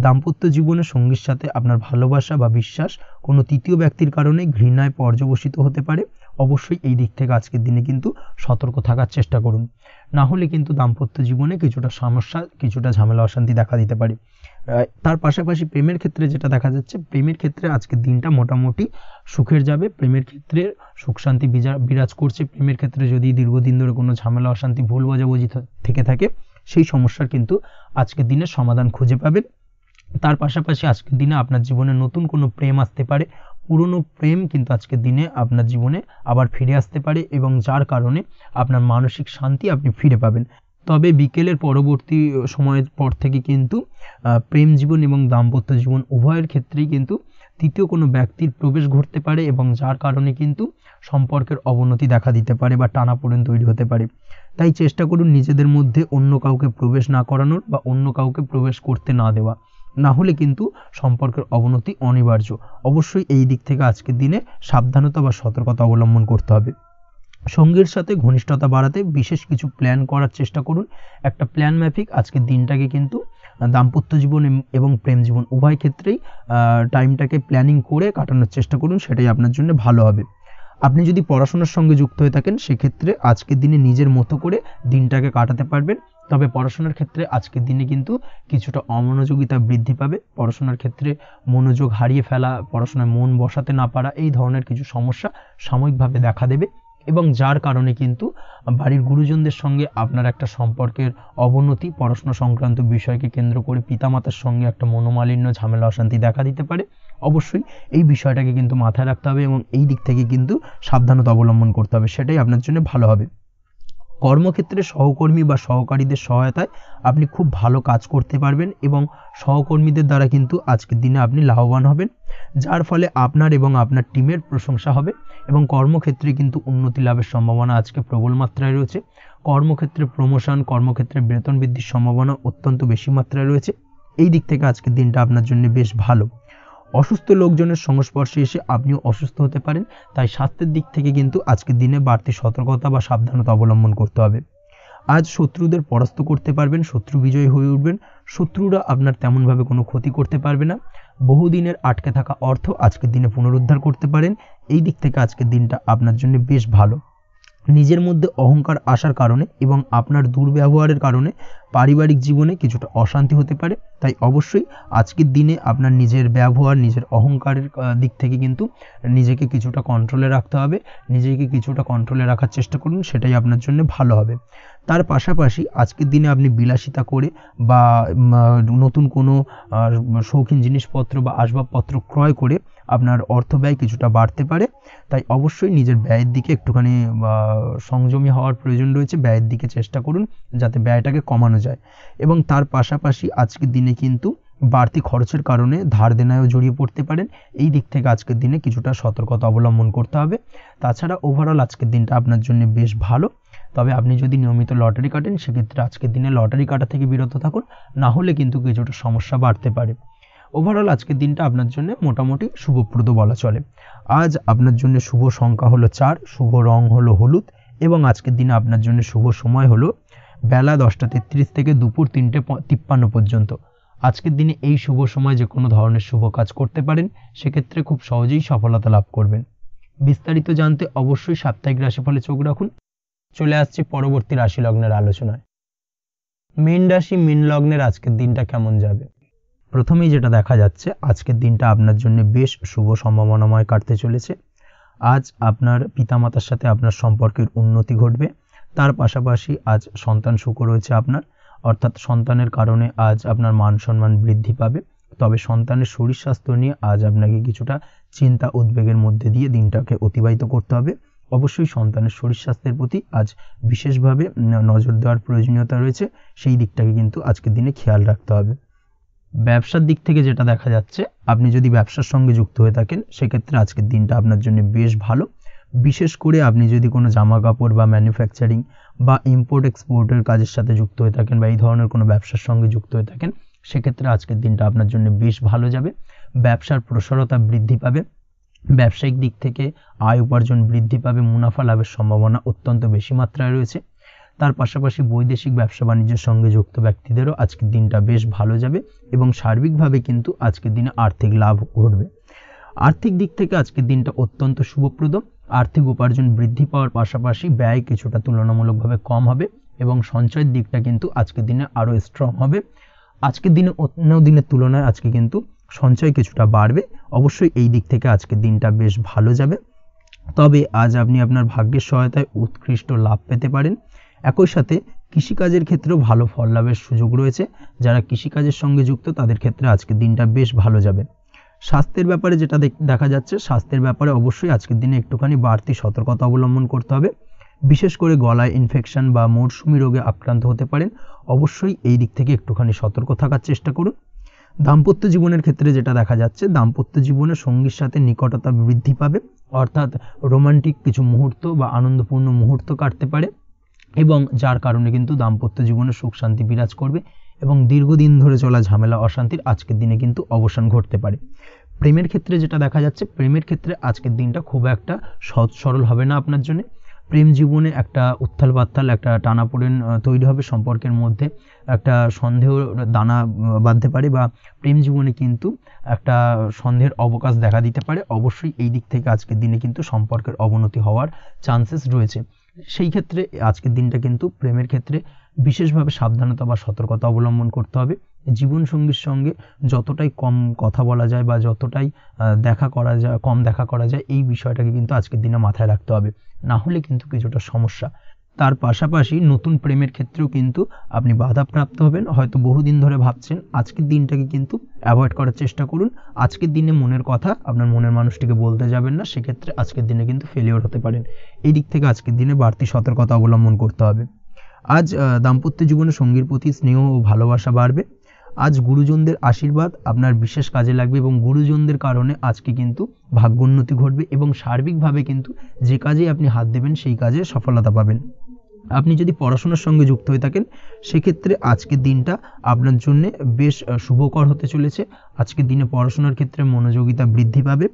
দাম্পত্য জীবনে সঙ্গীর সাথে আপনার ভালোবাসা বা বিশ্বাস কোনো তৃতীয় ব্যক্তির কারণে ঘৃণায় পর্যবসিত হতে পারে। অবশ্যই এই দিক থেকে আজকের দিনে কিন্তু সতর্ক থাকার চেষ্টা করুন, না হলে কিন্তু দাম্পত্য জীবনে কিছুটা সমস্যা, কিছুটা ঝামেলা অশান্তি দেখা দিতে পারে। তার পাশাপাশি প্রেমের ক্ষেত্রে যেটা দেখা যাচ্ছে, প্রেমের ক্ষেত্রে আজকের দিনটা মোটামুটি সুখের যাবে। প্রেমের ক্ষেত্রে সুখ শান্তি বিরাজ করছে। প্রেমের ক্ষেত্রে যদি দীর্ঘদিন ধরে কোনো ঝামেলা অশান্তি, ভুল বোঝাবুঝি থেকে থাকে, সেই সমস্যার কিন্তু আজকের দিনে সমাধান খুঁজে পাবেন। তার পাশাপাশি আজকের দিনে আপনার জীবনে নতুন কোনো প্রেম আসতে পারে। পুরনো প্রেম কিন্তু আজকের দিনে আপনার জীবনে আবার ফিরে আসতে পারে এবং যার কারণে আপনার মানসিক শান্তি আপনি ফিরে পাবেন। তবে বিকেলের পরবর্তী সময়ের পর থেকে কিন্তু প্রেম জীবন এবং দাম্পত্য জীবন উভয়ের ক্ষেত্রেই কিন্তু তৃতীয় কোনো ব্যক্তির প্রবেশ ঘটতে পারে এবং যার কারণে কিন্তু সম্পর্কের অবনতি দেখা দিতে পারে বা টানাপোড়েন তৈরি হতে পারে। তাই চেষ্টা করুন নিজেদের মধ্যে অন্য কাউকে প্রবেশ না করানোর বা অন্য কাউকে প্রবেশ করতে না দেওয়া, না হলে কিন্তু সম্পর্কের অবনতি অনিবার্য। অবশ্যই এই দিক থেকে আজকের দিনে সাবধানতা বা সতর্কতা অবলম্বন করতে হবে। সঙ্গীর সাথে ঘনিষ্ঠতা বাড়াতে বিশেষ কিছু প্ল্যান করার চেষ্টা করুন। একটা প্ল্যান মাফিক আজকের দিনটাকে কিন্তু দাম্পত্য জীবন এবং প্রেম জীবন উভয় ক্ষেত্রেই টাইমটাকে প্ল্যানিং করে কাটানোর চেষ্টা করুন, সেটাই আপনার জন্য ভালো হবে। আপনি যদি পড়াশোনার সঙ্গে যুক্ত হয়ে থাকেন, সেক্ষেত্রে আজকের দিনে নিজের মতো করে দিনটাকে কাটাতে পারবেন। তবে পড়াশোনার ক্ষেত্রে আজকের দিনে কিন্তু কিছুটা অমনোযোগিতা বৃদ্ধি পাবে। পড়াশোনার ক্ষেত্রে মনোযোগ হারিয়ে ফেলা, পড়াশোনায় মন বসাতে না পারা, এই ধরনের কিছু সমস্যা সাময়িকভাবে দেখা দেবে এবং যার কারণে কিন্তু বাড়ির গুরুজনদের সঙ্গে আপনার একটা সম্পর্কের অবনতি, পড়াশোনা সংক্রান্ত বিষয়কে কেন্দ্র করে পিতামাতার সঙ্গে একটা মনোমালিন্য, ঝামেলা অশান্তি দেখা দিতে পারে। অবশ্যই এই বিষয়টাকে কিন্তু মাথায় রাখতে হবে এবং এই দিক থেকে কিন্তু সাবধানতা অবলম্বন করতে হবে, সেটাই আপনার জন্য ভালো হবে। কর্মক্ষেত্রে সহকর্মী বা সহকারীদের সহায়তায় আপনি খুব ভালো কাজ করতে পারবেন এবং সহকর্মীদের দ্বারা কিন্তু আজকের দিনে আপনি লাভবান হবেন, যার ফলে আপনার এবং আপনার টিমের প্রশংসা হবে এবং কর্মক্ষেত্রে কিন্তু উন্নতি লাভের সম্ভাবনা আজকে প্রবল মাত্রায় রয়েছে। কর্মক্ষেত্রে প্রমোশন, কর্মক্ষেত্রে বেতন বৃদ্ধির সম্ভাবনা অত্যন্ত বেশি মাত্রায় রয়েছে। এই দিক থেকে আজকের দিনটা আপনার জন্য বেশ ভালো। অসুস্থ লোকজনের সংস্পর্শে এসে আপনিও অসুস্থ হতে পারেন, তাই স্বাস্থ্যের দিক থেকে কিন্তু আজকের দিনে বাড়তি সতর্কতা বা সাবধানতা অবলম্বন করতে হবে। আজ শত্রুদের পরাস্ত করতে পারবেন, শত্রু বিজয়ী হয়ে উঠবেন। শত্রুরা আপনার তেমনভাবে কোনো ক্ষতি করতে পারবে না। বহুদিনের আটকে থাকা অর্থ আজকের দিনে পুনরুদ্ধার করতে পারেন। এই দিক থেকে আজকের দিনটা আপনার জন্য বেশ ভালো। নিজের মধ্যে অহংকার আসার কারণে এবং আপনার দুর্ব্যবহারের কারণে পারিবারিক জীবনে কিছুটা অশান্তি হতে পারে। তাই অবশ্যই আজকের দিনে আপনার নিজের ব্যবহার, নিজের অহংকারের দিক থেকে কিন্তু নিজেকে কিছুটা কন্ট্রোলে রাখতে হবে। নিজেকে কিছুটা কন্ট্রোলে রাখার চেষ্টা করুন, সেটাই আপনার জন্য ভালো হবে। তার পাশাপাশি আজকের দিনে আপনি বিলাসিতা করে বা নতুন কোনো শৌখিন জিনিসপত্র বা আসবাবপত্র ক্রয় করে আপনার অর্থ ব্যয় কিছুটা বাড়তে পারে। তাই অবশ্যই নিজের ব্যয়ের দিকে একটুখানি সংযমী হওয়ার প্রয়োজন রয়েছে। ব্যয়ের দিকে চেষ্টা করুন যাতে ব্যয়টাকে কমানো যায় এবং তার পাশাপাশি আজকের দিনে কিন্তু বাড়তি খরচের কারণে ধার দেনায়ও জড়িয়ে পড়তে পারেন। এই দিক থেকে আজকের দিনে কিছুটা সতর্কতা অবলম্বন করতে হবে। তাছাড়া ওভারঅল আজকের দিনটা আপনার জন্য বেশ ভালো। তবে আপনি যদি নিয়মিত লটারি কাটেন, সেক্ষেত্রে আজকের দিনে লটারি কাটা থেকে বিরত থাকুন, না হলে কিন্তু কিছুটা সমস্যা বাড়তে পারে। ওভারঅল আজকের দিনটা আপনার জন্য মোটামুটি শুভপ্রদ বলা চলে। আজ আপনার জন্য শুভ সংখ্যা হলো 4, শুভ রং হলো হলুদ এবং আজকের দিনে আপনার জন্য শুভ সময় হলো বেলা 10:33 থেকে দুপুর 3:53 পর্যন্ত। আজকের দিনে এই শুভ সময় যে কোনো ধরনের শুভ কাজ করতে পারেন, সেক্ষেত্রে খুব সহজেই সফলতা লাভ করবেন। বিস্তারিত জানতে অবশ্যই সাপ্তাহিক রাশিফলে চোখ রাখুন। চলে আসছি পরবর্তী রাশি লগ্নের আলোচনায়। মীন রাশি, মীন লগ্নের আজকের দিনটা কেমন যাবে? প্রথমেই যেটা দেখা যাচ্ছে, আজকের দিনটা আপনার জন্য বেশ শুভ সম্ভাবনাময় কাটতে চলেছে। আজ আপনার পিতামাতার সাথে আপনার সম্পর্কের উন্নতি ঘটবে। তার পাশাপাশি আজ সন্তান সুখ রয়েছে আপনার, অর্থাৎ সন্তানের কারণে আজ আপনার মান সম্মান বৃদ্ধি পাবে। তবে সন্তানের শরীর স্বাস্থ্য নিয়ে আজ আপনাকে কিছুটা চিন্তা উদ্বেগের মধ্যে দিয়ে দিনটাকে অতিবাহিত করতে হবে। অবশ্যই সন্তানের শরীর স্বাস্থ্যের প্রতি আজ বিশেষভাবে নজর দেওয়ার প্রয়োজনীয়তা রয়েছে, সেই দিকটাকে কিন্তু আজকের দিনে খেয়াল রাখতে হবে। ব্যবসার দিক থেকে যেটা দেখা যাচ্ছে, আপনি যদি ব্যবসার সঙ্গে যুক্ত হয়ে থাকেন সেক্ষেত্রে আজকের দিনটা আপনার জন্য বেশ ভালো। বিশেষ করে আপনি যদি কোনো জামা কাপড় বা ম্যানুফ্যাকচারিং বা ইম্পোর্ট এক্সপোর্টের কাজের সাথে যুক্ত হয়ে থাকেন বা এই ধরনের কোনো ব্যবসার সঙ্গে যুক্ত হয়ে থাকেন সেক্ষেত্রে আজকের দিনটা আপনার জন্য বেশ ভালো যাবে। ব্যবসার প্রসারতা বৃদ্ধি পাবে, ব্যবসায়িক দিক থেকে আয় উপার্জন বৃদ্ধি পাবে, মুনাফা লাভের সম্ভাবনা অত্যন্ত বেশি মাত্রায় রয়েছে। তার পাশাপাশি বৈদেশিক ব্যবসা বাণিজ্যের সঙ্গে যুক্ত ব্যক্তিদেরও আজকের দিনটা বেশ ভালো যাবে এবং সার্বিকভাবে কিন্তু আজকের দিনে আর্থিক লাভ ঘটবে। আর্থিক দিক থেকে আজকের দিনটা অত্যন্ত শুভপ্রদ। আর্থিক উপার্জন বৃদ্ধি পাওয়ার পাশাপাশি ব্যয় কিছুটা তুলনামূলকভাবে কম হবে এবং সঞ্চয়ের দিকটা কিন্তু আজকের দিনে আরও স্ট্রং হবে। আজকের দিনে অন্য দিনের তুলনায় আজকে কিন্তু সঞ্চয় কিছুটা বাড়বে। অবশ্যই এই দিক থেকে আজকের দিনটা বেশ ভালো যাবে। তবে আজ আপনি আপনার ভাগ্যের সহায়তায় উৎকৃষ্ট লাভ পেতে পারেন। একই সাথে কৃষিকাজের ক্ষেত্রেও ভালো ফল লাভের সুযোগ রয়েছে। যারা কৃষিকাজের সঙ্গে যুক্ত তাদের ক্ষেত্রে আজকের দিনটা বেশ ভালো যাবে। স্বাস্থ্যের ব্যাপারে যেটা দেখা যাচ্ছে, স্বাস্থ্যের ব্যাপারে অবশ্যই আজকের দিনে একটুখানি বাড়তি সতর্কতা অবলম্বন করতে হবে। বিশেষ করে গলায় ইনফেকশন বা মৌসুমি রোগে আক্রান্ত হতে পারেন, অবশ্যই এই দিক থেকে একটুখানি সতর্ক থাকার চেষ্টা করুন। দাম্পত্য জীবনের ক্ষেত্রে যেটা দেখা যাচ্ছে, দাম্পত্য জীবনে সঙ্গীর সাথে নিকটতা বৃদ্ধি পাবে, অর্থাৎ রোমান্টিক কিছু মুহূর্ত বা আনন্দপূর্ণ মুহূর্ত কাটতে পারে এবং যার কারণে কিন্তু দাম্পত্য জীবনে সুখ শান্তি বিরাজ করবে এবং দীর্ঘদিন ধরে চলা ঝামেলা অশান্তির আজকের দিনে কিন্তু অবসান ঘটতে পারে। প্রেমের ক্ষেত্রে যেটা দেখা যাচ্ছে, প্রেমের ক্ষেত্রে আজকের দিনটা খুব একটা সহজ সরল হবে না আপনার জন্য। প্রেম জীবনে একটা উত্থাল পাত্থাল একটা টানাপোড়েন তৈরি হবে, সম্পর্কের মধ্যে একটা সন্দেহ দানা বাঁধতে পারে বা প্রেম জীবনে কিন্তু একটা সন্দেহের অবকাশ দেখা দিতে পারে। অবশ্যই এই দিক থেকে আজকের দিনে কিন্তু সম্পর্কের অবনতি হওয়ার চান্সেস রয়েছে। সেই ক্ষেত্রে আজকের দিনটা কিন্তু প্রেমের ক্ষেত্রে বিশেষভাবে সাবধানতা বা সতর্কতা অবলম্বন করতে হবে। জীবনসঙ্গীর সঙ্গে যতটাই কম কথা বলা যায় বা যতটাই কম দেখা করা যায় এই বিষয়টাকে কিন্তু আজকের দিনে মাথায় রাখতে হবে, না হলে কিন্তু কিছুটা সমস্যা। তার পাশাপাশি নতুন প্রেমের ক্ষেত্রেও কিন্তু আপনি বাধাপ্রাপ্ত হবেন। হয়তো বহুদিন ধরে ভাবছেন, আজকের দিনটাকে কিন্তু অ্যাভয়েড করার চেষ্টা করুন। আজকের দিনে মনের কথা আপনার মনের মানুষটিকে বলতে যাবেন না, সেক্ষেত্রে আজকের দিনে কিন্তু ফেলিওর হতে পারেন। এই দিক থেকে আজকের দিনে বাড়তি সতর্কতা অবলম্বন করতে হবে। আজ দাম্পত্য জীবনে সঙ্গীর প্রতি স্নেহ ও ভালোবাসা বাড়বে। আজ গুরুজনদের আশীর্বাদ আপনার বিশেষ কাজে লাগবে এবং গুরুজনদের কারণে আজকে কিন্তু ভাগ্যোন্নতি ঘটবে এবং সার্বিকভাবে কিন্তু যে কাজে আপনি হাত দেবেন সেই কাজে সফলতা পাবেন। আপনি যদি পড়াশোনার সঙ্গে যুক্ত হয়ে থাকেন সেক্ষেত্রে আজকের দিনটা আপনার জন্য বেশ শুভকর হতে চলেছে। আজকের দিনে পড়াশোনার ক্ষেত্রে মনোযোগিতা বৃদ্ধি পাবে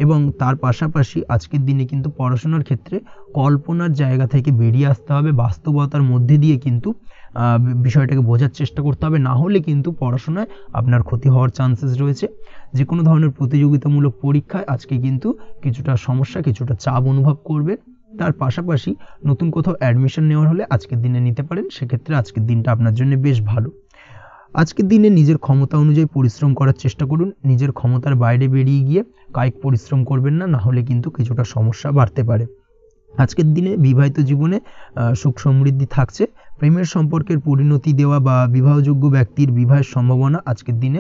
এবং তার পাশাপাশি আজকের দিনে কিন্তু পড়াশোনার ক্ষেত্রে কল্পনার জায়গা থেকে বেরিয়ে আসতে হবে, বাস্তবতার মধ্যে দিয়ে কিন্তু বিষয়টাকে বোঝার চেষ্টা করতে হবে, না হলে কিন্তু পড়াশোনায় আপনার ক্ষতি হওয়ার চান্সেস রয়েছে। যে কোনো ধরনের প্রতিযোগিতামূলক পরীক্ষায় আজকে কিন্তু কিছুটা সমস্যা, কিছুটা চাপ অনুভব করবে। তার পাশাপাশি নতুন কোথাও অ্যাডমিশন নেওয়ার হলে আজকের দিনে নিতে পারেন, সেক্ষেত্রে আজকের দিনটা আপনার জন্য বেশ ভালো। আজকের দিনে নিজের ক্ষমতা অনুযায়ী পরিশ্রম করার চেষ্টা করুন। নিজের ক্ষমতার বাইরে বেরিয়ে গিয়ে কায়িক পরিশ্রম করবেন না, না হলে কিন্তু কিছুটা সমস্যা বাড়তে পারে। আজকের দিনে বিবাহিত জীবনে সুখ সমৃদ্ধি থাকছে। প্রেমের সম্পর্কের পরিণতি দেওয়া বা বিবাহযোগ্য ব্যক্তির বিবাহের সম্ভাবনা আজকের দিনে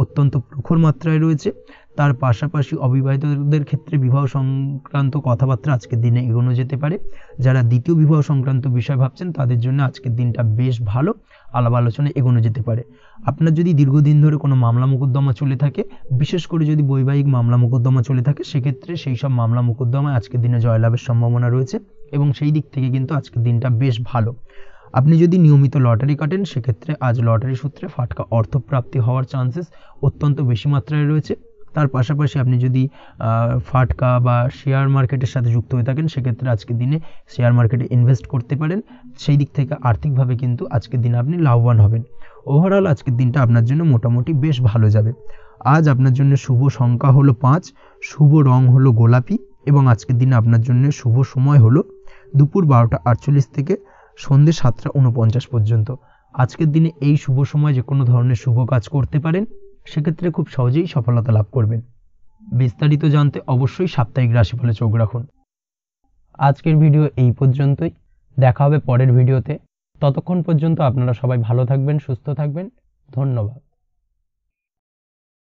অত্যন্ত প্রখর মাত্রায় রয়েছে। তার পাশাপাশি অবিবাহিতদের ক্ষেত্রে বিবাহ সংক্রান্ত কথাবার্তা আজকের দিনে এগোনো যেতে পারে। যারা দ্বিতীয় বিবাহ সংক্রান্ত বিষয় ভাবছেন তাদের জন্য আজকের দিনটা বেশ ভালো, আলাপ আলোচনায় এগোনো যেতে পারে। আপনার যদি দীর্ঘদিন ধরে কোনো মামলা মোকদ্দমা চলে থাকে, বিশেষ করে যদি বৈবাহিক মামলা মোকদ্দমা চলে থাকে, সেক্ষেত্রে সেই সব মামলা মোকদ্দমায় আজকের দিনে জয়লাভের সম্ভাবনা রয়েছে এবং সেই দিক থেকে কিন্তু আজকের দিনটা বেশ ভালো। আপনি যদি নিয়মিত লটারি কাটেন সেক্ষেত্রে আজ লটারি সূত্রে ফাটকা অর্থপ্রাপ্তি হওয়ার চান্সেস অত্যন্ত বেশি মাত্রায় রয়েছে। তার পাশাপাশি আপনি যদি ফাটকা বা শেয়ার মার্কেটের সাথে যুক্ত হয়ে থাকেন সেক্ষেত্রে আজকের দিনে শেয়ার মার্কেটে ইনভেস্ট করতে পারেন। সেই দিক থেকে আর্থিকভাবে কিন্তু আজকের দিনে আপনি লাভবান হবেন। ওভারঅল আজকের দিনটা আপনার জন্য মোটামুটি বেশ ভালো যাবে। আজ আপনার জন্য শুভ সংখ্যা হলো 5, শুভ রং হলো গোলাপি এবং আজকের দিনে আপনার জন্য শুভ সময় হলো দুপুর 12:48 থেকে সন্ধ্যে 7:49 পর্যন্ত। আজকের দিনে এই শুভ সময় যে কোনো ধরনের শুভ কাজ করতে পারেন, সেক্ষেত্রে খুব সহজেই সফলতা লাভ করবেন। বিস্তারিত জানতে অবশ্যই সাপ্তাহিক রাশিফলে চোখ রাখুন। আজকের ভিডিও এই পর্যন্তই। দেখা হবে পরের ভিডিওতে। ততক্ষণ পর্যন্ত আপনারা সবাই ভালো থাকবেন, সুস্থ থাকবেন। ধন্যবাদ।